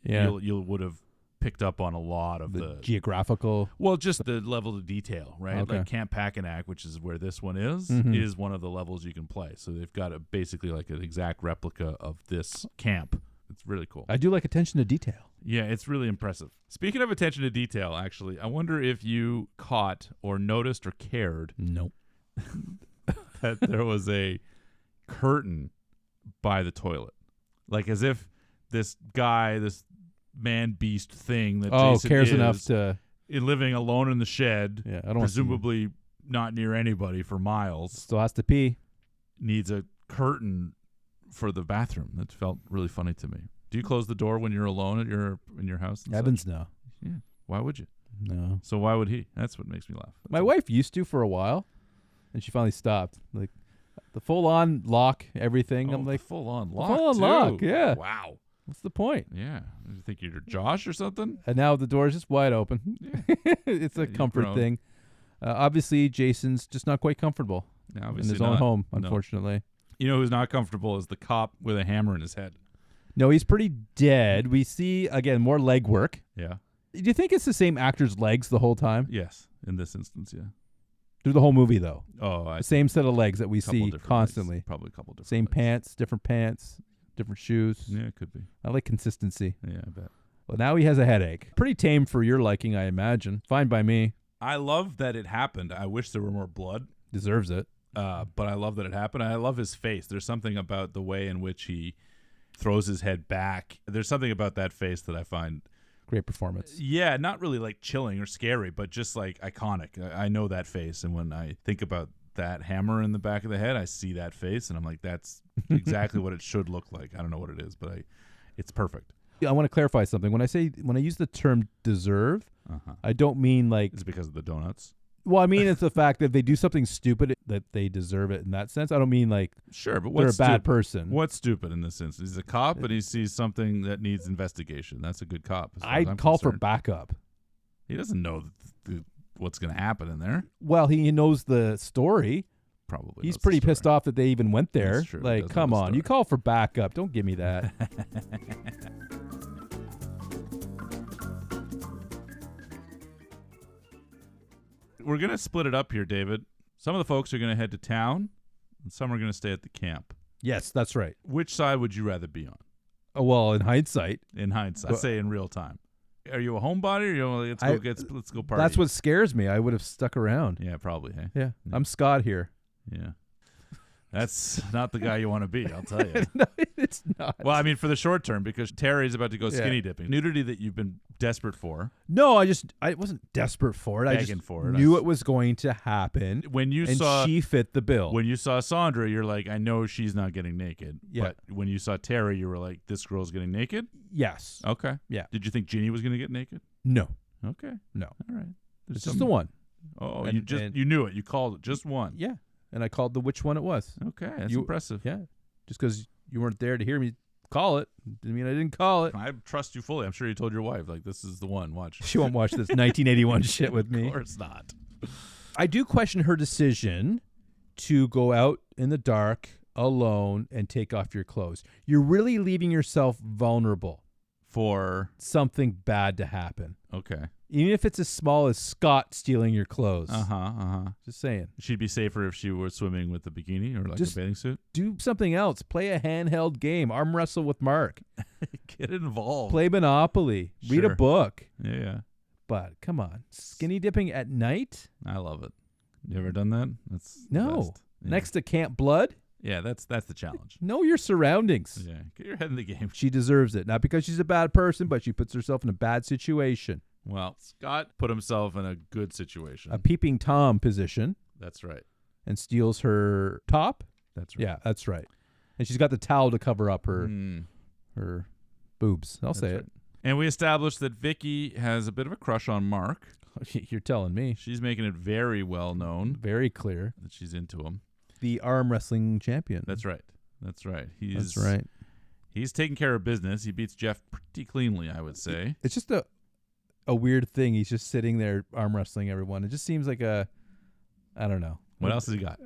you would have picked up on a lot of the geographical. Well, just the level of detail, right? Okay. Like Camp Packanack, which is where this one is one of the levels you can play. So they've got basically like an exact replica of this camp. It's really cool. I do like attention to detail. Yeah, it's really impressive. Speaking of attention to detail, actually, I wonder if you caught or noticed or cared Nope. that there was a curtain by the toilet. Like as if this guy, this man-beast thing that Jason cares is, enough to... living alone in the shed, yeah, I don't presumably not near anybody for miles. Still has to pee. Needs a curtain for the bathroom. That felt really funny to me. Do you close the door when you're alone at in your house? Evans, no. Yeah. Why would you? No. So why would he? That's what makes me laugh. My wife used to for a while, and she finally stopped. Like the full-on lock, everything. I'm like, full-on lock. Full-on lock, yeah. Wow. What's the point? Yeah. You think you're Josh or something? And now the door is just wide open. Yeah. It's a comfort thing. Obviously, Jason's just not quite comfortable in his own home, unfortunately. No. You know who's not comfortable is the cop with a hammer in his head. No, he's pretty dead. We see, again, more leg work. Yeah. Do you think it's the same actor's legs the whole time? Yes, in this instance, yeah. Through the whole movie, though. Oh, the same set of legs that we see constantly. Legs. Probably a couple different Same legs. pants, different shoes. Yeah, it could be. I like consistency. Yeah, I bet. Well, now he has a headache. Pretty tame for your liking, I imagine. Fine by me. I love that it happened. I wish there were more blood. Deserves it. But I love that it happened. I love his face. There's something about the way in which he throws his head back. There's something about that face that I find... Great performance. Yeah, not really like chilling or scary, but just like iconic. I know that face, and when I think about that hammer in the back of the head, I see that face, and I'm like, that's exactly what it should look like. I don't know what it is, but it's perfect. I want to clarify something. When I use the term deserve, I don't mean like... It's because of the donuts? Well, I mean it's the fact that they do something stupid that they deserve it in that sense. I don't mean like sure, but they're a bad person. What's stupid in this instance? He's a cop and he sees something that needs investigation. That's a good cop. I'd call for backup. He doesn't know what's going to happen in there. Well, he knows the story. Probably. He's pretty pissed off that they even went there. That's true. Like, come on, you call for backup. Don't give me that. We're going to split it up here, David. Some of the folks are going to head to town, and some are going to stay at the camp. Yes, that's right. Which side would you rather be on? Oh, well, in hindsight. In hindsight. I say in real time. Are you a homebody, or let's go party? That's what scares me. I would have stuck around. Yeah, probably. Hey? Yeah. I'm Scott here. Yeah. That's not the guy you want to be, I'll tell you. No, it's not. Well, I mean, for the short term, because Terry's about to go skinny dipping. Nudity that you've been desperate for. No, I wasn't desperate for it. Begging I just for it. Knew it was going to happen. When you and saw she fit the bill. When you saw Sandra, you're like, I know she's not getting naked. Yeah. But when you saw Terry, you were like, this girl's getting naked? Yes. Okay. Yeah. Did you think Ginny was going to get naked? No. Okay. No. All right. It's just the one. Oh, you knew it. You called it. Just one. Yeah. And I called which one it was. Okay, that's impressive. Yeah. Just because you weren't there to hear me call it didn't mean I didn't call it. I trust you fully. I'm sure you told your wife, like, this is the one. Watch. She won't watch this 1981 shit with me. Of course not. I do question her decision to go out in the dark alone and take off your clothes. You're really leaving yourself vulnerable. for something bad to happen. Okay. Even if it's as small as Scott stealing your clothes. Just saying. She'd be safer if she were swimming with a bikini or like Just a bathing suit. Do something else. Play a handheld game. Arm wrestle with Mark. Get involved. Play Monopoly. Read a Sure. book. Yeah. But come on, skinny dipping at night? I love it. You ever done that? That's the No. best. Yeah. Next to Camp Blood? Yeah, that's the challenge. Know your surroundings. Yeah, get your head in the game. She deserves it. Not because she's a bad person, but she puts herself in a bad situation. Well, Scott put himself in a good situation. A peeping Tom position. That's right. And steals her top? That's right. Yeah, that's right. And she's got the towel to cover up her her boobs. I'll say it. And we established that Vicky has a bit of a crush on Mark. You're telling me. She's making it very well known. Very clear. That she's into him. The arm wrestling champion. That's right. That's right. That's right. He's taking care of business. He beats Jeff pretty cleanly, I would say. It's just a weird thing. He's just sitting there arm wrestling everyone. It just seems like I don't know. What else has he got?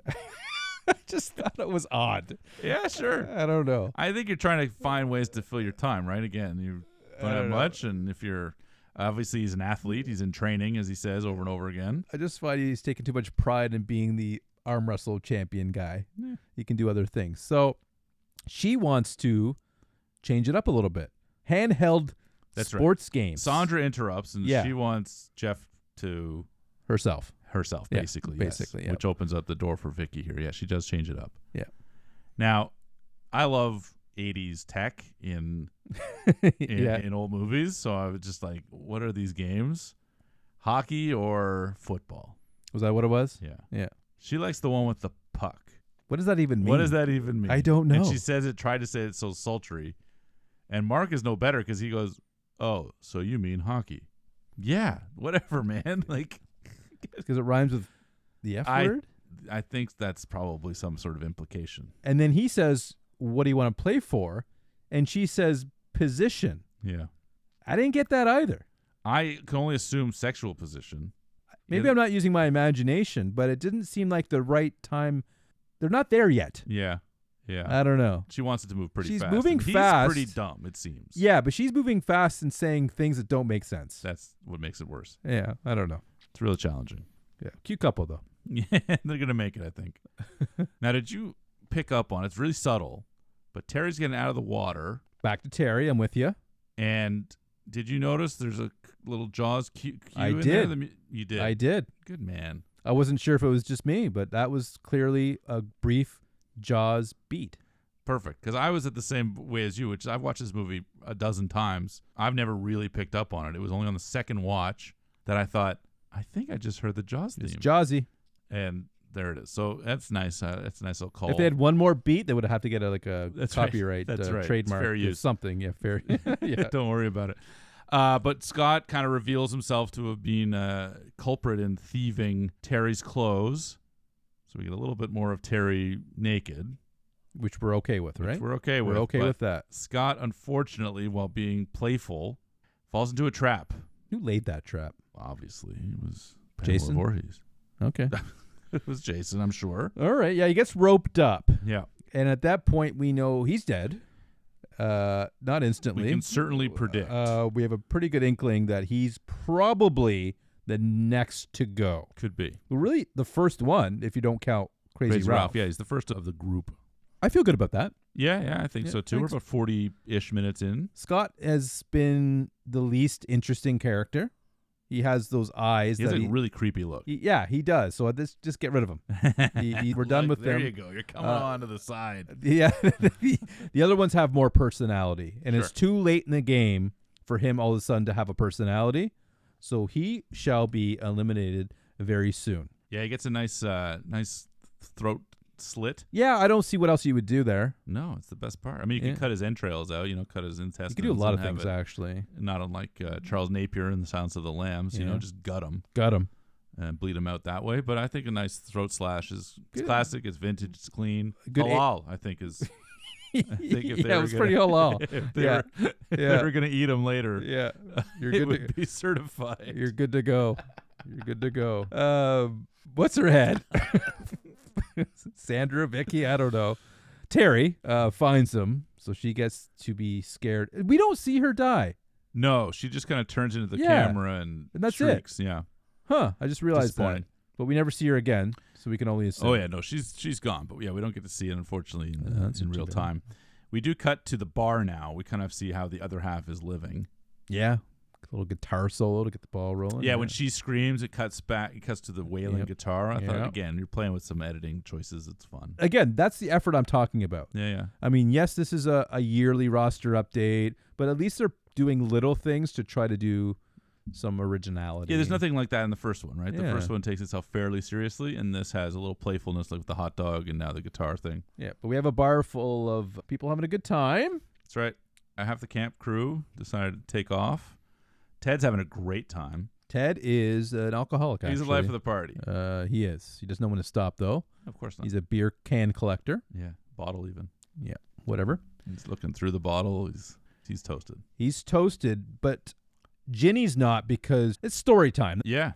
I just thought it was odd. Yeah, sure. I don't know. I think you're trying to find ways to fill your time, right? Again, you don't have much, and if you're obviously he's an athlete, he's in training, as he says over and over again. I just find he's taking too much pride in being the arm wrestle champion guy. Yeah. He can do other things. So she wants to change it up a little bit. Handheld sports games. Sandra interrupts, and she wants Jeff to herself, basically, basically, which opens up the door for Vicky here. Yeah, she does change it up. Yeah. Now, I love 80s tech in old movies, so I was just like, what are these games? Hockey or football? Was that what it was? Yeah. Yeah. She likes the one with the puck. What does that even mean? What does that even mean? I don't know. And she tried to say it so sultry. And Mark is no better because he goes, oh, so you mean hockey? Yeah, whatever, man. Like, because it rhymes with the F word? I think that's probably some sort of implication. And then he says, what do you want to play for? And she says, position. Yeah. I didn't get that either. I can only assume sexual position. Maybe I'm not using my imagination, but it didn't seem like the right time. They're not there yet. Yeah. Yeah. I don't know. She wants it to move pretty fast. She's moving He's fast. pretty dumb, it seems. Yeah, but she's moving fast and saying things that don't make sense. That's what makes it worse. Yeah, I don't know. It's really challenging. Yeah. Cute couple, though. Yeah, they're going to make it, I think. Now, did you pick up on it? It's really subtle, but Terry's getting out of the water. Back to Terry. I'm with you. And did you notice there's a little Jaws cue I in did. there? You did? I did. Good man. I wasn't sure if it was just me, but that was clearly a brief Jaws beat. Perfect, because I was at the same way as you, which I've watched this movie a dozen times. I've never really picked up on it. It was only on the second watch that I thought, I think I just heard the Jaws theme. It's Jawsy. And there it is. So that's nice. That's a nice little call. If they had one more beat, they would have to get a That's copyright right. That's right. trademark. It's fair use. Something. Yeah, fair. Yeah. Don't worry about it. But Scott kind of reveals himself to have been a culprit in thieving Terry's clothes. So we get a little bit more of Terry naked. Which we're okay with, right? We're okay with. We're okay with that. Scott, unfortunately, while being playful, falls into a trap. Who laid that trap? Obviously, it was Jason Voorhees. Okay. It was Jason, I'm sure. All right. Yeah, he gets roped up. Yeah. And at that point, we know he's dead. Not instantly. We can certainly predict. We have a pretty good inkling that he's probably the next to go. Could be. Well, really, the first one, if you don't count Crazy Ralph. Yeah, he's the first of the group. I feel good about that. Yeah, I think so too. Thanks. We're about 40-ish minutes in. Scott has been the least interesting character. He has those eyes. He has a really creepy look. He does. So just get rid of him. We're done with there them. There you go. You're coming on to the side. Yeah. The other ones have more personality. And it's too late in the game for him all of a sudden to have a personality. So he shall be eliminated very soon. Yeah, he gets a nice throat slit. Yeah, I don't see what else you would do there. No, it's the best part. I mean, you could cut his entrails out, cut his intestines. You could do a lot of things, actually. Not unlike Charles Napier in The Silence of the Lambs, just gut him. Gut him. And bleed him out that way. But I think a nice throat slash is classic, it's vintage, it's clean. Good halal, I think, is... It was pretty halal. If they were going to eat him later, it would be certified. You're good to go. You're good to go. What's her head? Sandra, Vicky, I don't know. Terry finds him, so she gets to be scared. We don't see her die. No, she just kind of turns into the Yeah. camera and And that's shrieks. Yeah. Huh. I just realized that. Disappointing. But we never see her again, so we can only assume. Oh yeah, no, she's gone. But yeah, we don't get to see it unfortunately That's in real too bad. time. We do cut to the bar now. We kind of see how the other half is living. Yeah. A little guitar solo to get the ball rolling. Yeah, when she screams, it cuts back. It cuts to the wailing Yep. guitar. I thought Yep. again, you're playing with some editing choices. It's fun. Again, that's the effort I'm talking about. Yeah. I mean, yes, this is a yearly roster update, but at least they're doing little things to try to do some originality. Yeah, there's nothing like that in the first one, right? The Yeah. first one takes itself fairly seriously, and this has a little playfulness, like with the hot dog and now the guitar thing. Yeah, but we have a bar full of people having a good time. That's right. Half the camp crew decided to take off. Ted's having a great time. Ted is an alcoholic, He's actually. the life of the party. He is. He doesn't know when to stop, though. Of course not. He's a beer can collector. Yeah, bottle even. Yeah, whatever. He's looking through the bottle. He's toasted. He's toasted, but Ginny's not because it's story time. Yeah.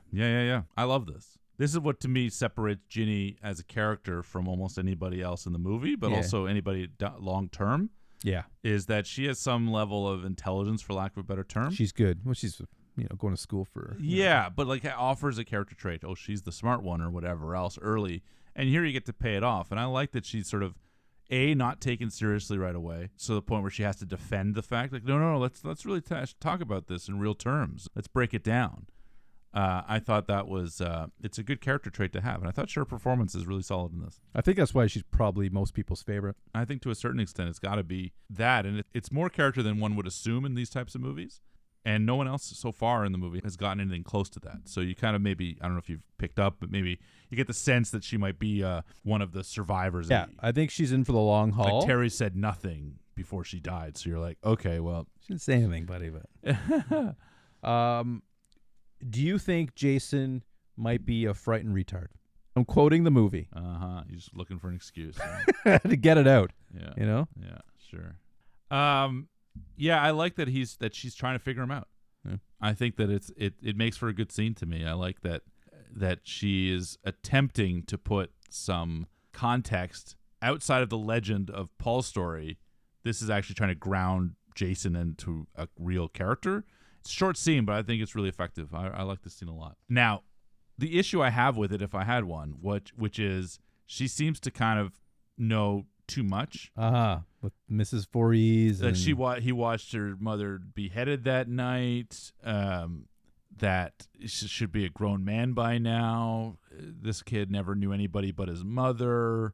I love this. This is what, to me, separates Ginny as a character from almost anybody else in the movie, but Yeah. also anybody long term, Yeah, is that she has some level of intelligence, for lack of a better term. she's good. Well, she's going to school for. Yeah, but like offers a character trait. Oh, she's the smart one or whatever else early. And here you get to pay it off. And I like that she's sort of not taken seriously right away, to the point where she has to defend the fact, like, no, let's really talk about this in real terms. Let's break it down. I thought that was it's a good character trait to have, and I thought her performance is really solid in this. I think that's why she's probably most people's favorite. I think to a certain extent it's got to be that, and it's more character than one would assume in these types of movies. And no one else so far in the movie has gotten anything close to that. So you kind of maybe, I don't know if you've picked up, but maybe you get the sense that she might be one of the survivors. Yeah, I think she's in for the long haul. Like Terry said nothing before she died. So you're like, okay, well. She didn't say anything, buddy. But do you think Jason might be a frightened retard? I'm quoting the movie. He's looking for an excuse. To get it out. Yeah. You know? Yeah, sure. Yeah, I like that she's trying to figure him out. Yeah. I think that it makes for a good scene to me. I like that she is attempting to put some context outside of the legend of Paul's story. This is actually trying to ground Jason into a real character. It's a short scene, but I think it's really effective. I like this scene a lot. Now, the issue I have with it, if I had one, which is she seems to kind of know too much. With Mrs. Voorhees. That he watched her mother beheaded that night. That should be a grown man by now. This kid never knew anybody but his mother.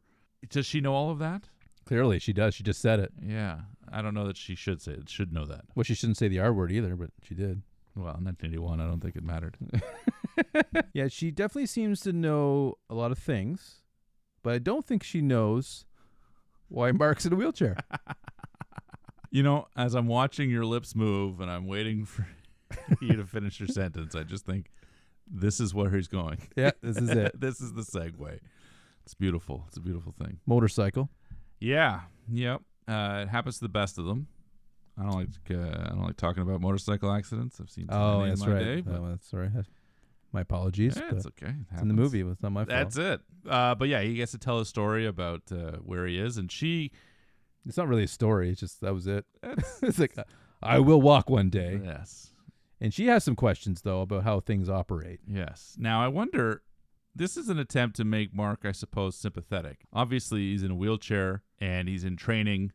Does she know all of that? Clearly, she does. She just said it. Yeah. I don't know that she should say it. Should know that. Well, she shouldn't say the R word either, but she did. Well, in 1981, I don't think it mattered. Yeah, she definitely seems to know a lot of things, but I don't think she knows why Mark's in a wheelchair. You know, as I'm watching your lips move and I'm waiting for you to finish your sentence, I just think this is where he's going. Yeah, this is it. This is the segue. It's beautiful. It's a beautiful thing. Motorcycle. Yeah. Yep. It happens to the best of them. I don't like talking about motorcycle accidents. I've seen too many that's in my right. day, but That's all right. My apologies. yeah, but it's okay. it's in the movie. It's not my fault. That's it. But yeah, he gets to tell a story about where he is, and It's not really a story. It's just that was it. It's like, I will walk one day. Yes. And she has some questions, though, about how things operate. Yes. Now, I wonder, this is an attempt to make Mark, I suppose, sympathetic. Obviously, he's in a wheelchair, and he's in training,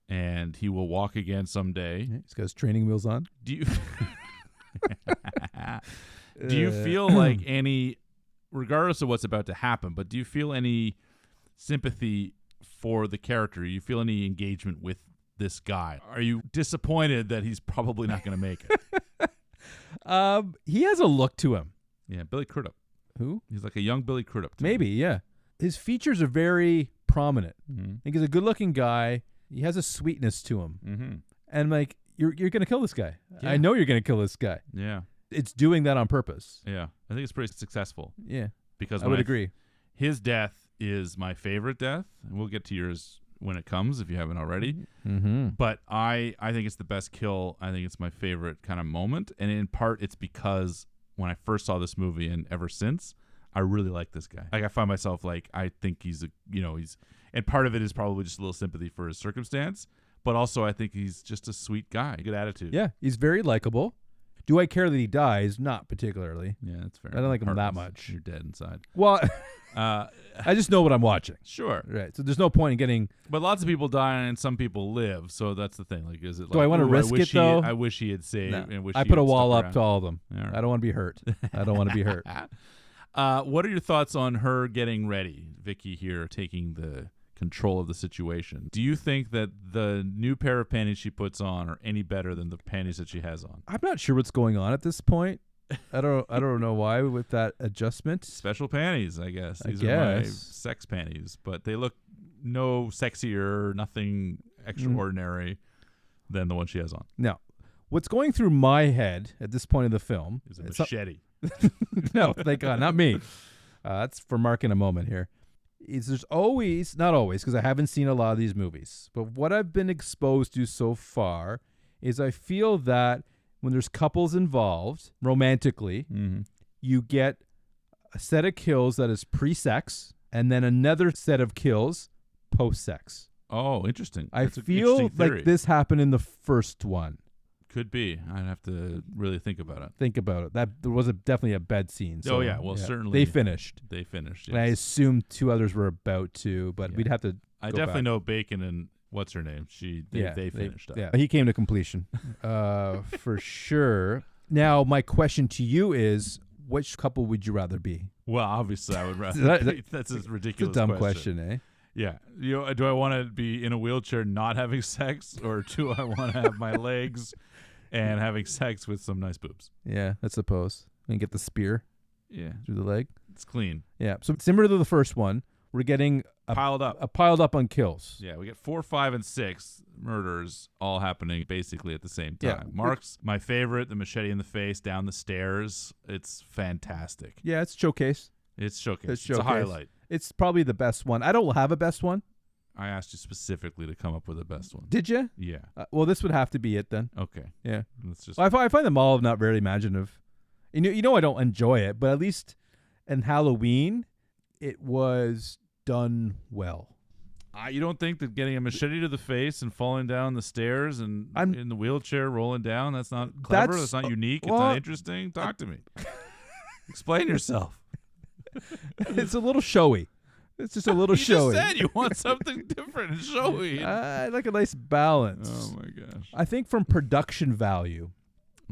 and he will walk again someday. Yeah, he's got his training wheels on. Do you feel like any, regardless of what's about to happen, but do you feel any sympathy for the character? Do you feel any engagement with this guy? Are you disappointed that he's probably not going to make it? He has a look to him. Yeah, Billy Crudup. Who? He's like a young Billy Crudup. to me. Maybe, yeah. His features are very prominent. Mm-hmm. I think he's a good-looking guy. He has a sweetness to him. Mm-hmm. And, like, you're going to kill this guy. Yeah. I know you're going to kill this guy. Yeah. It's doing that on purpose. Yeah. I think it's pretty successful. Yeah. Because I would agree. His death is my favorite death. And we'll get to yours when it comes if you haven't already. Mm-hmm. But I think it's the best kill. I think it's my favorite kind of moment. And in part, it's because when I first saw this movie and ever since, I really like this guy. Like, I find myself like, I think he's and part of it is probably just a little sympathy for his circumstance. But also, I think he's just a sweet guy. Good attitude. Yeah, he's very likable. Do I care that he dies? Not particularly. Yeah, that's fair. I don't like him that Heartless. much. You're dead inside. Well, Uh, I just know what I'm watching. sure. Right. So there's no point in getting. But lots of people die and some people live. So that's the thing. Like, is it like, Do I wanna "Ooh, risk wish it, though?" I wish he had saved. No. And wish I he put a had wall stuck up around. to all of them. All right. I don't want to be hurt. I don't want to be hurt. What are your thoughts on her getting ready? Vicky here taking the control of the situation. Do you think that the new pair of panties she puts on are any better than the panties that she has on? I'm not sure what's going on at this point. I don't know why with that adjustment. Special panties, I guess. I These are my guess. sex panties, but they look no sexier, nothing extraordinary than the one she has on. Now, what's going through my head at this point of the film Is a it's machete. no, thank God, not me. That's for Mark in a moment here. Is there's always, not always, because I haven't seen a lot of these movies, but what I've been exposed to so far is I feel that when there's couples involved romantically, you get a set of kills that is pre-sex and then another set of kills post-sex. Oh, interesting. I That's an feel interesting theory. like this happened in the first one. Could be. I'd have to really think about it. Think about it. That there was definitely a bed scene. So, Oh, yeah. Well, certainly. They finished. They finished, And I yes. assumed two others were about to, but Yeah. we'd have to I go definitely back. know Bacon and what's her name? They finished up. Yeah, he came to completion for sure. Now, my question to you is, which couple would you rather be? Well, obviously, I would rather. That's a It's a ridiculous dumb question, eh? Yeah. Do I want to be in a wheelchair not having sex, or do I want to have my legs and having sex with some nice boobs? Yeah, I suppose. And get the spear Yeah. through the leg. It's clean. Yeah, so similar to the first one, we're getting Piled up. piled up on kills. Yeah, we get 4, 5, and 6 murders all happening basically at the same time. Yeah. Mark's my favorite, the machete in the face down the stairs. It's fantastic. Yeah, it's showcase. It's showcase. It's It's showcase. a highlight. It's probably the best one. I don't have a best one. I asked you specifically to come up with the best one. Did you? Yeah. Well, this would have to be it then. Okay. Yeah. Let's just. Well, I find them all not very imaginative. You know I don't enjoy it, but at least in Halloween, it was done well. You don't think that getting a machete to the face and falling down the stairs and in the wheelchair rolling down, that's not clever? That's not unique? well, it's not interesting? Talk to me. Explain yourself. It's a little showy. It's just a little You showy. just said you want something different and showy. I like a nice balance. Oh, my gosh. I think from production value,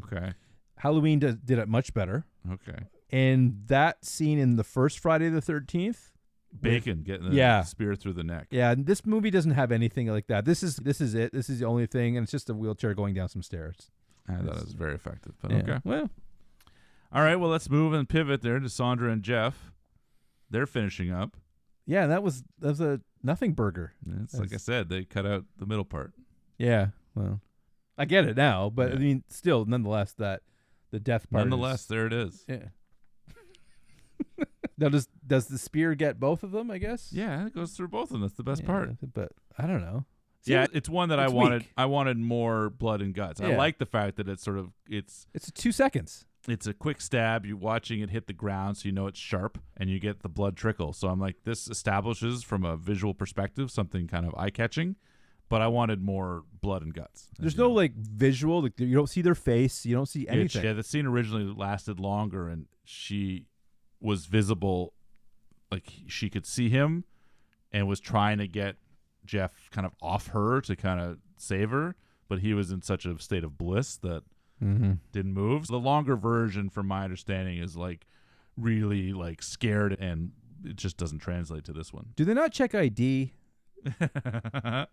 Okay. Halloween did it much better. Okay. And that scene in the first Friday the 13th, Bacon getting the Yeah. spear through the neck. yeah, and this movie doesn't have anything like that. This is it. This is the only thing, and it's just a wheelchair going down some stairs. I thought it was very effective. But Yeah. okay. Well, All right. Well, let's move and pivot there to Sandra and Jeff. They're finishing up. yeah, that was a nothing burger. It's like I said, they cut out the middle part. Yeah, well, I get it now, but Yeah. I mean, still, nonetheless, that the death part. Nonetheless, there it is. Yeah. Now, does the spear get both of them? I guess. Yeah, it goes through both of them. That's the best Yeah, part. but I don't know. See, Yeah, it's one that I it's wanted. weak. I wanted more blood and guts. I Yeah. like the fact that it's sort of it's 2 seconds. a quick stab. You're watching it hit the ground, so you know it's sharp, and you get the blood trickle. So I'm like, this establishes from a visual perspective something kind of eye catching, but I wanted more blood and guts. as There's you no know. like visual. Like, you don't see their face. You don't see anything. Yeah, the scene originally lasted longer, and she was visible, like she could see him, and was trying to get Jeff kind of off her to kind of save her, but he was in such a state of bliss that didn't move. So the longer version, from my understanding, is like really like scared, and it just doesn't translate to this one. Do they not check ID? Not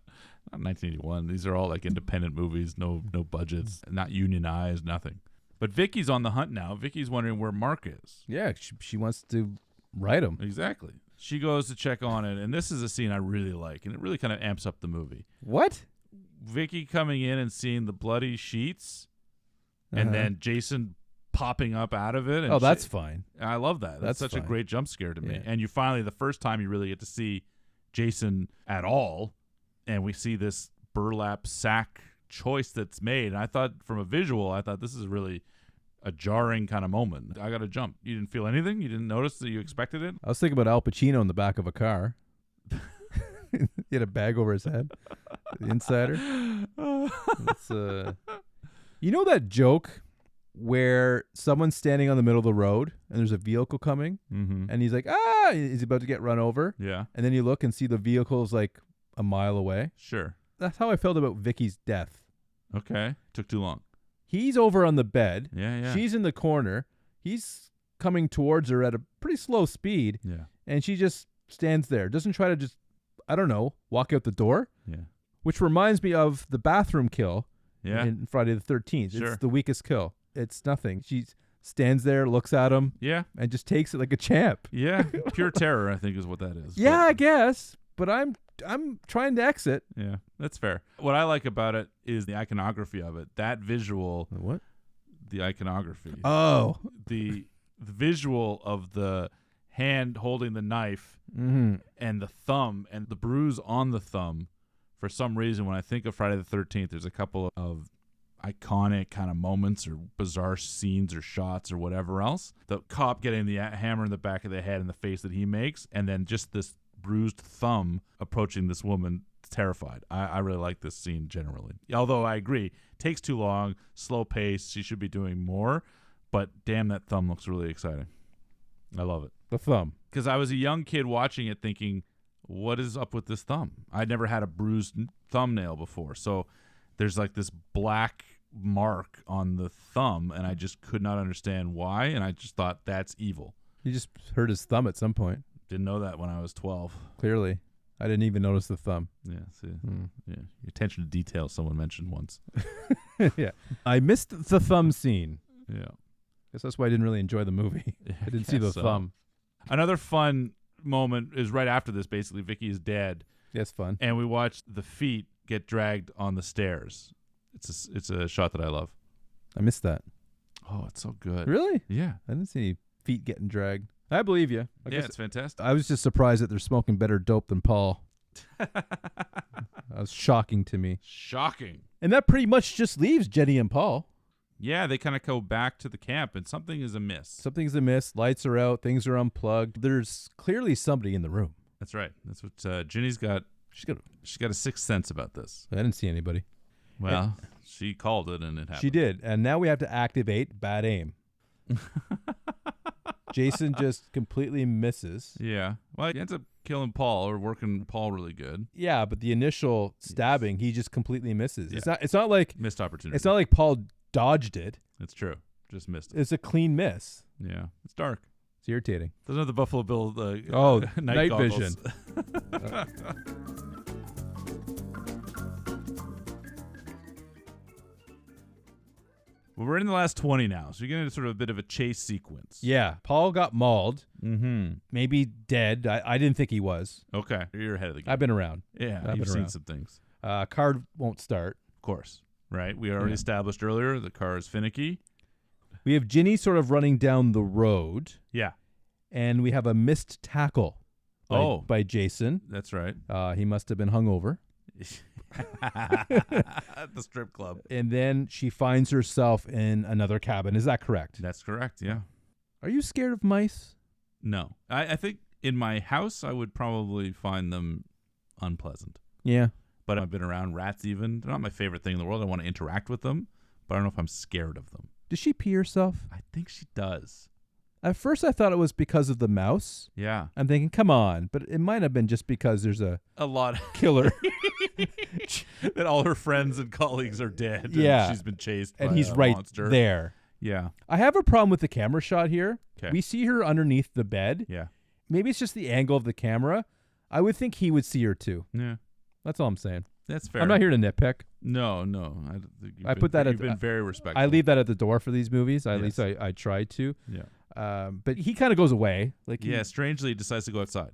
1981. These are all like independent movies, no budgets, not unionized, nothing. But Vicky's on the hunt now. Vicky's wondering where Mark is. Yeah, she wants to write him. Exactly. She goes to check on it, and this is a scene I really like, and it really kind of amps up the movie. What? Vicky coming in and seeing the bloody sheets, and then Jason popping up out of it. And Oh, that's fine. I love that. That's such a fine. great jump scare to me. Yeah. And you finally, the first time you really get to see Jason at all, and we see this burlap sack choice that's made. And I thought, from a visual, I thought this is really a jarring kind of moment. I got to jump. You didn't feel anything? You didn't notice that you expected it? I was thinking about Al Pacino in the back of a car. He had a bag over his head. The insider. It's, you know that joke where someone's standing on the middle of the road and there's a vehicle coming and he's like, he's about to get run over. Yeah. And then you look and see the vehicle's like a mile away. Sure. That's how I felt about Vicky's death. Okay. Took too long. He's over on the bed. Yeah. She's in the corner. He's coming towards her at a pretty slow speed. Yeah. And she just stands there. Doesn't try to just, I don't know, walk out the door. Yeah. Which reminds me of the bathroom kill Yeah. in Friday the 13th. Sure. It's the weakest kill. It's nothing. She stands there, looks at him, Yeah. and just takes it like a champ. Yeah. Pure terror, I think, is what that is. Yeah, But- I guess. But I'm trying to exit. Yeah, that's fair. What I like about it is the iconography of it. That visual, What? the iconography. Oh. The visual of the hand holding the knife and the thumb and the bruise on the thumb. For some reason, when I think of Friday the 13th, there's a couple of iconic kind of moments or bizarre scenes or shots or whatever else. The cop getting the hammer in the back of the head and the face that he makes, and then just this bruised thumb approaching this woman terrified. I really like this scene generally. Although I agree, takes too long, slow pace, she should be doing more, but damn, that thumb looks really exciting. I love it. The thumb. Because I was a young kid watching it thinking, what is up with this thumb? I'd never had a bruised thumbnail before. So there's like this black mark on the thumb, and I just could not understand why, and I just thought that's evil. He just hurt his thumb at some point. Didn't know that when I was 12. Clearly. I didn't even notice the thumb. Yeah, see. Yeah. Attention to detail someone mentioned once. Yeah. I missed the thumb scene. Yeah. Guess that's why I didn't really enjoy the movie. I didn't see the so. thumb. Another fun moment is right after this, basically. Vicky is dead, That's fun. and we watch the feet get dragged on the stairs. It's a shot that I love. I missed that. Oh, it's so good. Really? Yeah. I didn't see any feet getting dragged. I believe you. I Yeah, guess it's fantastic. I was just surprised that they're smoking better dope than Paul. That was shocking to me. Shocking. And that pretty much just leaves Jenny and Paul. Yeah, they kind of go back to the camp, and something is amiss. Something's amiss. Lights are out. Things are unplugged. There's clearly somebody in the room. That's right. That's what Ginny's got. She's got a sixth sense about this. I didn't see anybody. Well, she called it, and it happened. She did. And now we have to activate bad aim. Jason just completely misses. Yeah. Well, he ends up killing Paul or working Paul really good. Yeah, but the initial stabbing, he just completely misses. Yeah. It's not like Missed opportunity. it's not like Paul dodged it. It's true. Just missed it. It's a clean miss. Yeah. It's dark. It's irritating. Doesn't have the Buffalo Bill Night goggles. vision. Well, we're in the last 20 now, so you're getting sort of a bit of a chase sequence. Yeah, Paul got mauled. Mm-hmm. Maybe dead. I didn't think he was. Okay. You're ahead of the game. I've been around. Yeah, I've you've been seen around. some things. Card won't start. Of course. Right? We already established earlier the car is finicky. We have Ginny sort of running down the road, Yeah. and we have a missed tackle by Jason. That's right. He must have been hungover. At the strip club. And then she finds herself in another cabin. Is that correct? That's correct, yeah. Are you scared of mice? No. I think in my house, I would probably find them unpleasant. Yeah. But I've been around rats even. They're not my favorite thing in the world. I want to interact with them, but I don't know if I'm scared of them. Does she pee herself? I think she does. At first, I thought it was because of the mouse. Yeah. I'm thinking, come on. But it might have been just because there's a lot. killer. That all her friends and colleagues are dead. Yeah. And she's been chased And by he's a right monster. there. Yeah. I have a problem with the camera shot here. 'Kay. We see her underneath the bed. Yeah. Maybe it's just the angle of the camera. I would think he would see her too. Yeah. That's all I'm saying. That's fair. I'm not here to nitpick. No. I don't think I put that you've at- been very respectful. I leave that at the door for these movies. At Yes. least I try to. Yeah. But he kind of goes away. Like Yeah. Strangely, he decides to go outside.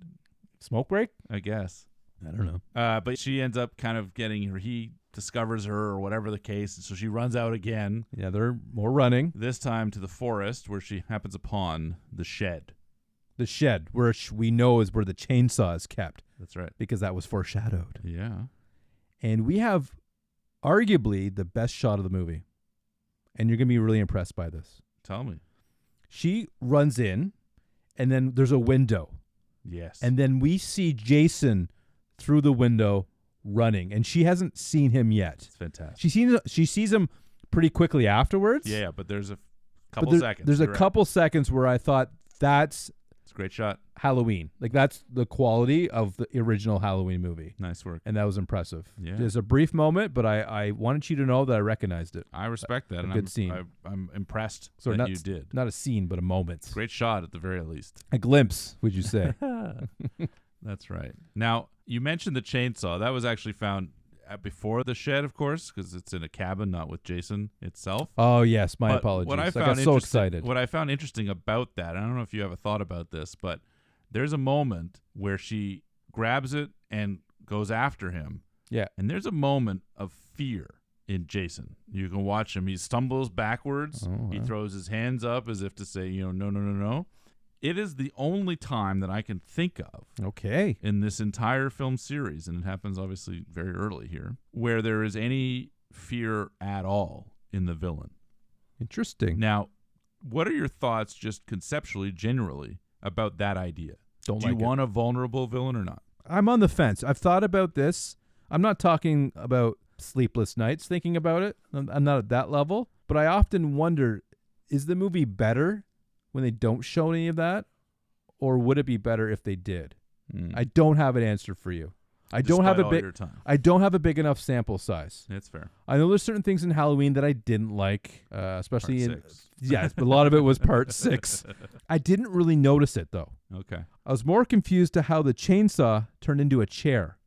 Smoke break? I guess. I don't know. But she ends up kind of getting her. He discovers her or whatever the case, and so she runs out again. Yeah, they're more running. This time to the forest where she happens upon the shed. The shed, where we know is where the chainsaw is kept, That's right. because that was foreshadowed. Yeah. And we have arguably the best shot of the movie. And you're going to be really impressed by this. Tell me. She runs in, and then there's a window. Yes. And then we see Jason through the window running, and she hasn't seen him yet. It's fantastic. She sees him pretty quickly afterwards. Yeah, but there's a couple seconds. There's a You're right. couple seconds where I thought that's It's a great shot. Halloween. Like that's the quality of the original Halloween movie. Nice work. And that was impressive. Yeah. There's a brief moment, but I wanted you to know that I recognized it. I respect that. Good scene. I'm impressed So that you did. Not a scene, but a moment. Great shot at the very least. A glimpse, would you say? That's right. Now, you mentioned the chainsaw. That was actually found before the shed, of course, because it's in a cabin, not with Jason itself. Oh, yes. My But apologies. What I got so interesting- excited. What I found interesting about that, I don't know if you have a thought about this, but there's a moment where she grabs it and goes after him. Yeah. And there's a moment of fear in Jason. You can watch him. He stumbles backwards. Oh, He wow. throws his hands up as if to say, no, no, no, no. It is the only time that I can think of Okay. in this entire film series, and it happens obviously very early here, where there is any fear at all in the villain. Interesting. Now, what are your thoughts just conceptually, generally, about that idea? Don't Do like you it. want a vulnerable villain or not? I'm on the fence. I've thought about this. I'm not talking about sleepless nights thinking about it. I'm not at that level. But I often wonder, is the movie better when they don't show any of that? Or would it be better if they did? I don't have an answer for you. I don't have Despite all your time. I don't have a big enough sample size. That's fair. I know there's certain things in Halloween that I didn't like, especially Part in 6. yes, but a lot of it was part 6. I didn't really notice it though. Okay. I was more confused to how the chainsaw turned into a chair.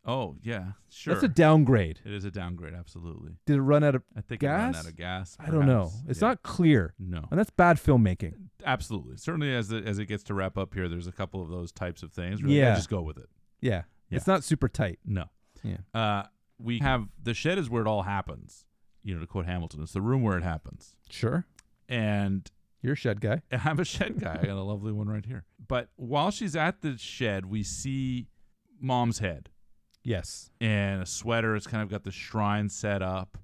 Oh, yeah, sure. That's a downgrade. It is a downgrade, absolutely. Did it run out of I think gas? it ran out of gas. I don't know. perhaps. It's Yeah. not clear. No. And that's bad filmmaking. Absolutely. Certainly as it gets to wrap up here, there's a couple of those types of things. Where Yeah. just go with it. Yeah. Yeah. It's not super tight. No. Yeah. We have the shed is where it all happens. To quote Hamilton, it's the room where it happens. Sure. And You're a shed guy. I'm a shed guy. I got a lovely one right here. But while she's at the shed, we see Mom's head Yes. and a sweater. It's kind of got the shrine set up.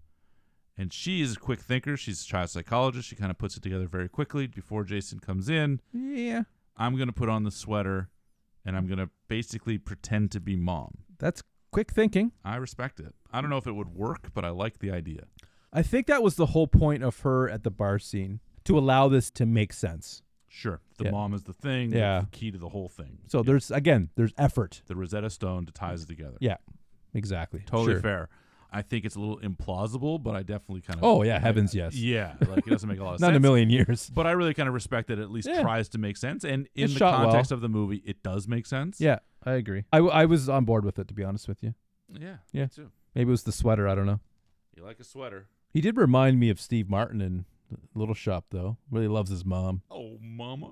And she is a quick thinker. She's a child psychologist. She kind of puts it together very quickly before Jason comes in. Yeah. I'm going to put on the sweater, and I'm going to basically pretend to be Mom. That's quick thinking. I respect it. I don't know if it would work, but I like the idea. I think that was the whole point of her at the bar scene, to allow this to make sense. Sure. The Yeah. mom is the thing. Yeah. The key to the whole thing. So Yeah. there's effort. The Rosetta Stone ties it together. Yeah. Exactly. Totally Sure. fair. I think it's a little implausible, but I definitely kind of... Oh, yeah. Heavens, yes. Yeah. Like, it doesn't make a lot of Not sense. in a million years. But I really kind of respect that it at least Yeah. tries to make sense. And in It's the shot well. context of the movie, it does make sense. Yeah, I agree. I was on board with it, to be honest with you. Yeah. Yeah. Me too. Maybe it was the sweater. I don't know. You like a sweater. He did remind me of Steve Martin in Little Shop, though. Really loves his mom. Oh, mama.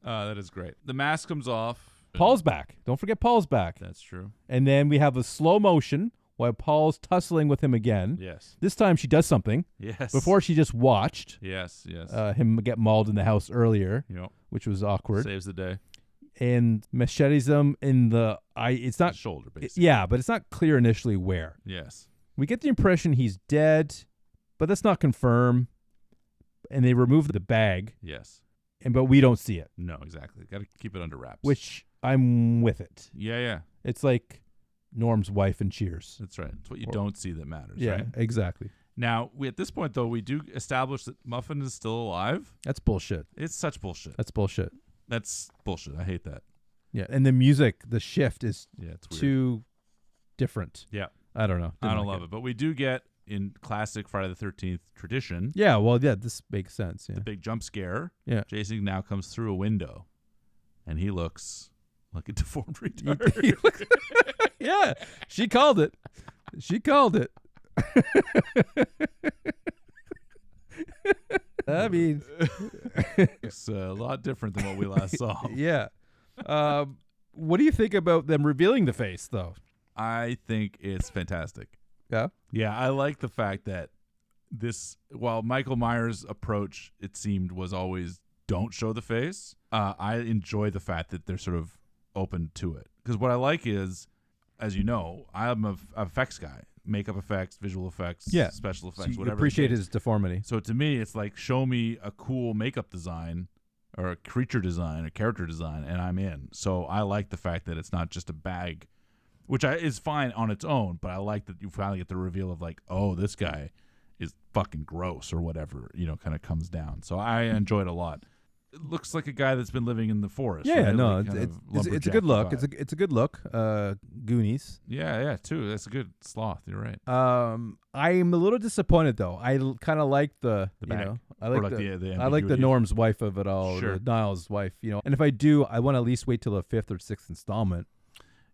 That is great. The mask comes off. Paul's back. Don't forget Paul's back. That's true. And then we have a slow motion while Paul's tussling with him again. Yes. This time she does something. Yes. Before she just watched Yes, yes. him get mauled in the house earlier, Yep. which was awkward. Saves the day. And machetes him in the eye. It's The not. shoulder, basically. Yeah, but it's not clear initially where. Yes. We get the impression he's dead, but that's not confirmed. And they remove the bag, Yes. but we don't see it, No, exactly. Got to keep it under wraps. which I'm with it. Yeah. It's like Norm's wife in Cheers. That's right. It's what you Or- don't see that matters, Yeah, right? exactly. Now, at this point, though, we do establish that Muffin is still alive. That's bullshit. It's such bullshit. That's bullshit. That's bullshit. I hate that. Yeah, and the music, the shift is Yeah, it's weird. too different. Yeah. I don't know. I don't love it. But we do get, in classic Friday the 13th tradition, Yeah, well, yeah, this makes sense. Yeah. the big jump scare. Yeah. Jason now comes through a window, and he looks like a deformed retard. Yeah, she called it. She called it. I mean, It's a lot different than what we last saw. yeah. What do you think about them revealing the face, though? I think it's fantastic. Yeah. Yeah, I like the fact that while Michael Myers' approach, it seemed, was always don't show the face, I enjoy the fact that they're sort of open to it. Because what I like is, as you know, I'm a effects guy. Makeup effects, visual effects, Yeah. special So effects, you whatever. appreciate the case. his deformity. So to me, it's like, show me a cool makeup design or a creature design, a character design, and I'm in. So I like the fact that it's not just a bag, which is fine on its own, but I like that you finally get the reveal of like, oh, this guy is fucking gross or whatever, kind of comes down. So I enjoyed it a lot. It looks like a guy that's been living in the forest. Yeah, right? no, Like it's a good look. vibe. It's a good look. Goonies. Yeah, too. That's a good sloth. You're right. I'm a little disappointed though. I kind of like the back. I Or like like the the I like the ambiguity. Norm's wife of it all, Sure. the Niles' wife. And if I do, I want to at least wait till the 5th or 6th installment.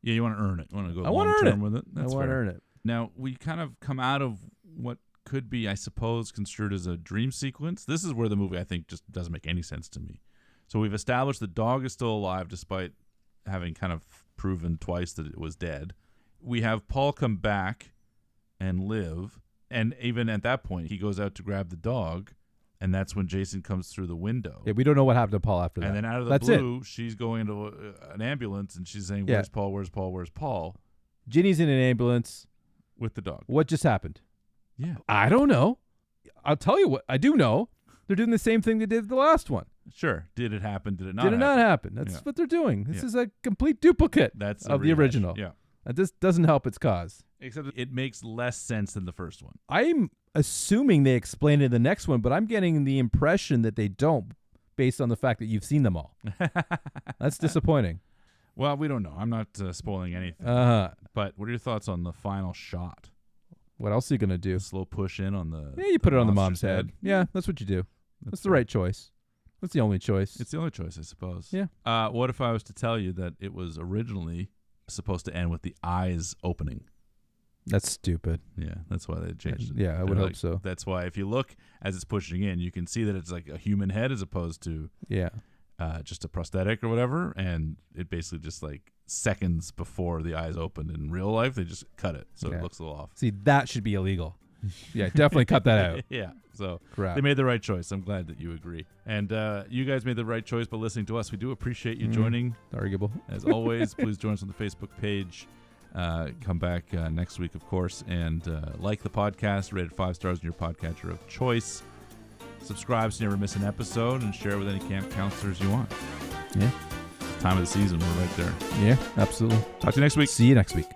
Yeah, you want to earn it. You want to go I wanna long earn term with it. That's I want to fair. earn it. Now, we kind of come out of what could be, I suppose, construed as a dream sequence. This is where the movie, I think, just doesn't make any sense to me. So we've established the dog is still alive despite having kind of proven twice that it was dead. We have Paul come back and live, and even at that point, he goes out to grab the dog, and that's when Jason comes through the window. Yeah, we don't know what happened to Paul after that. And then out of the That's blue, she's going into an ambulance, and she's saying, Yeah. where's Paul, where's Paul, where's Paul? Ginny's in an ambulance. With the dog. What just happened? Yeah. I don't know. I'll tell you what I do know. They're doing the same thing they did the last one. Sure. Did it happen? Did it not Did it happen? not happen? That's Yeah. what they're doing. This Yeah. is a complete duplicate That's of a the rehash. original. Yeah. This doesn't help its cause. Except it makes less sense than the first one. I'm assuming they explain it in the next one, but I'm getting the impression that they don't based on the fact that you've seen them all. That's disappointing. Well, we don't know. I'm not spoiling anything. But what are your thoughts on the final shot? What else are you going to do? The slow push in on the Yeah, you put it on the mom's monster's head. Yeah, that's what you do. That's the fair. right choice. That's the only choice. It's the only choice, I suppose. Yeah. What if I was to tell you that it was originally supposed to end with the eyes opening? That's stupid. Yeah, that's why they changed it. Yeah, I would They're hope like- so. That's why if you look as it's pushing in, you can see that it's like a human head as opposed to Yeah. just a prosthetic or whatever. And it basically just like seconds before the eyes opened in real life, they just cut it. So Yeah. it looks a little off. See, that should be illegal. Yeah, definitely cut that out. Yeah. So Crap. they made the right choice. I'm glad that you agree. And you guys made the right choice by listening to us. We do appreciate you joining. Arguable. As always, please join us on the Facebook page. Come back next week, of course, and like the podcast, rate it 5 stars in your podcatcher of choice. Subscribe so you never miss an episode, and share it with any camp counselors you want. Yeah. Time of the season, we're right there. Yeah, absolutely. Talk to you next week. See you next week.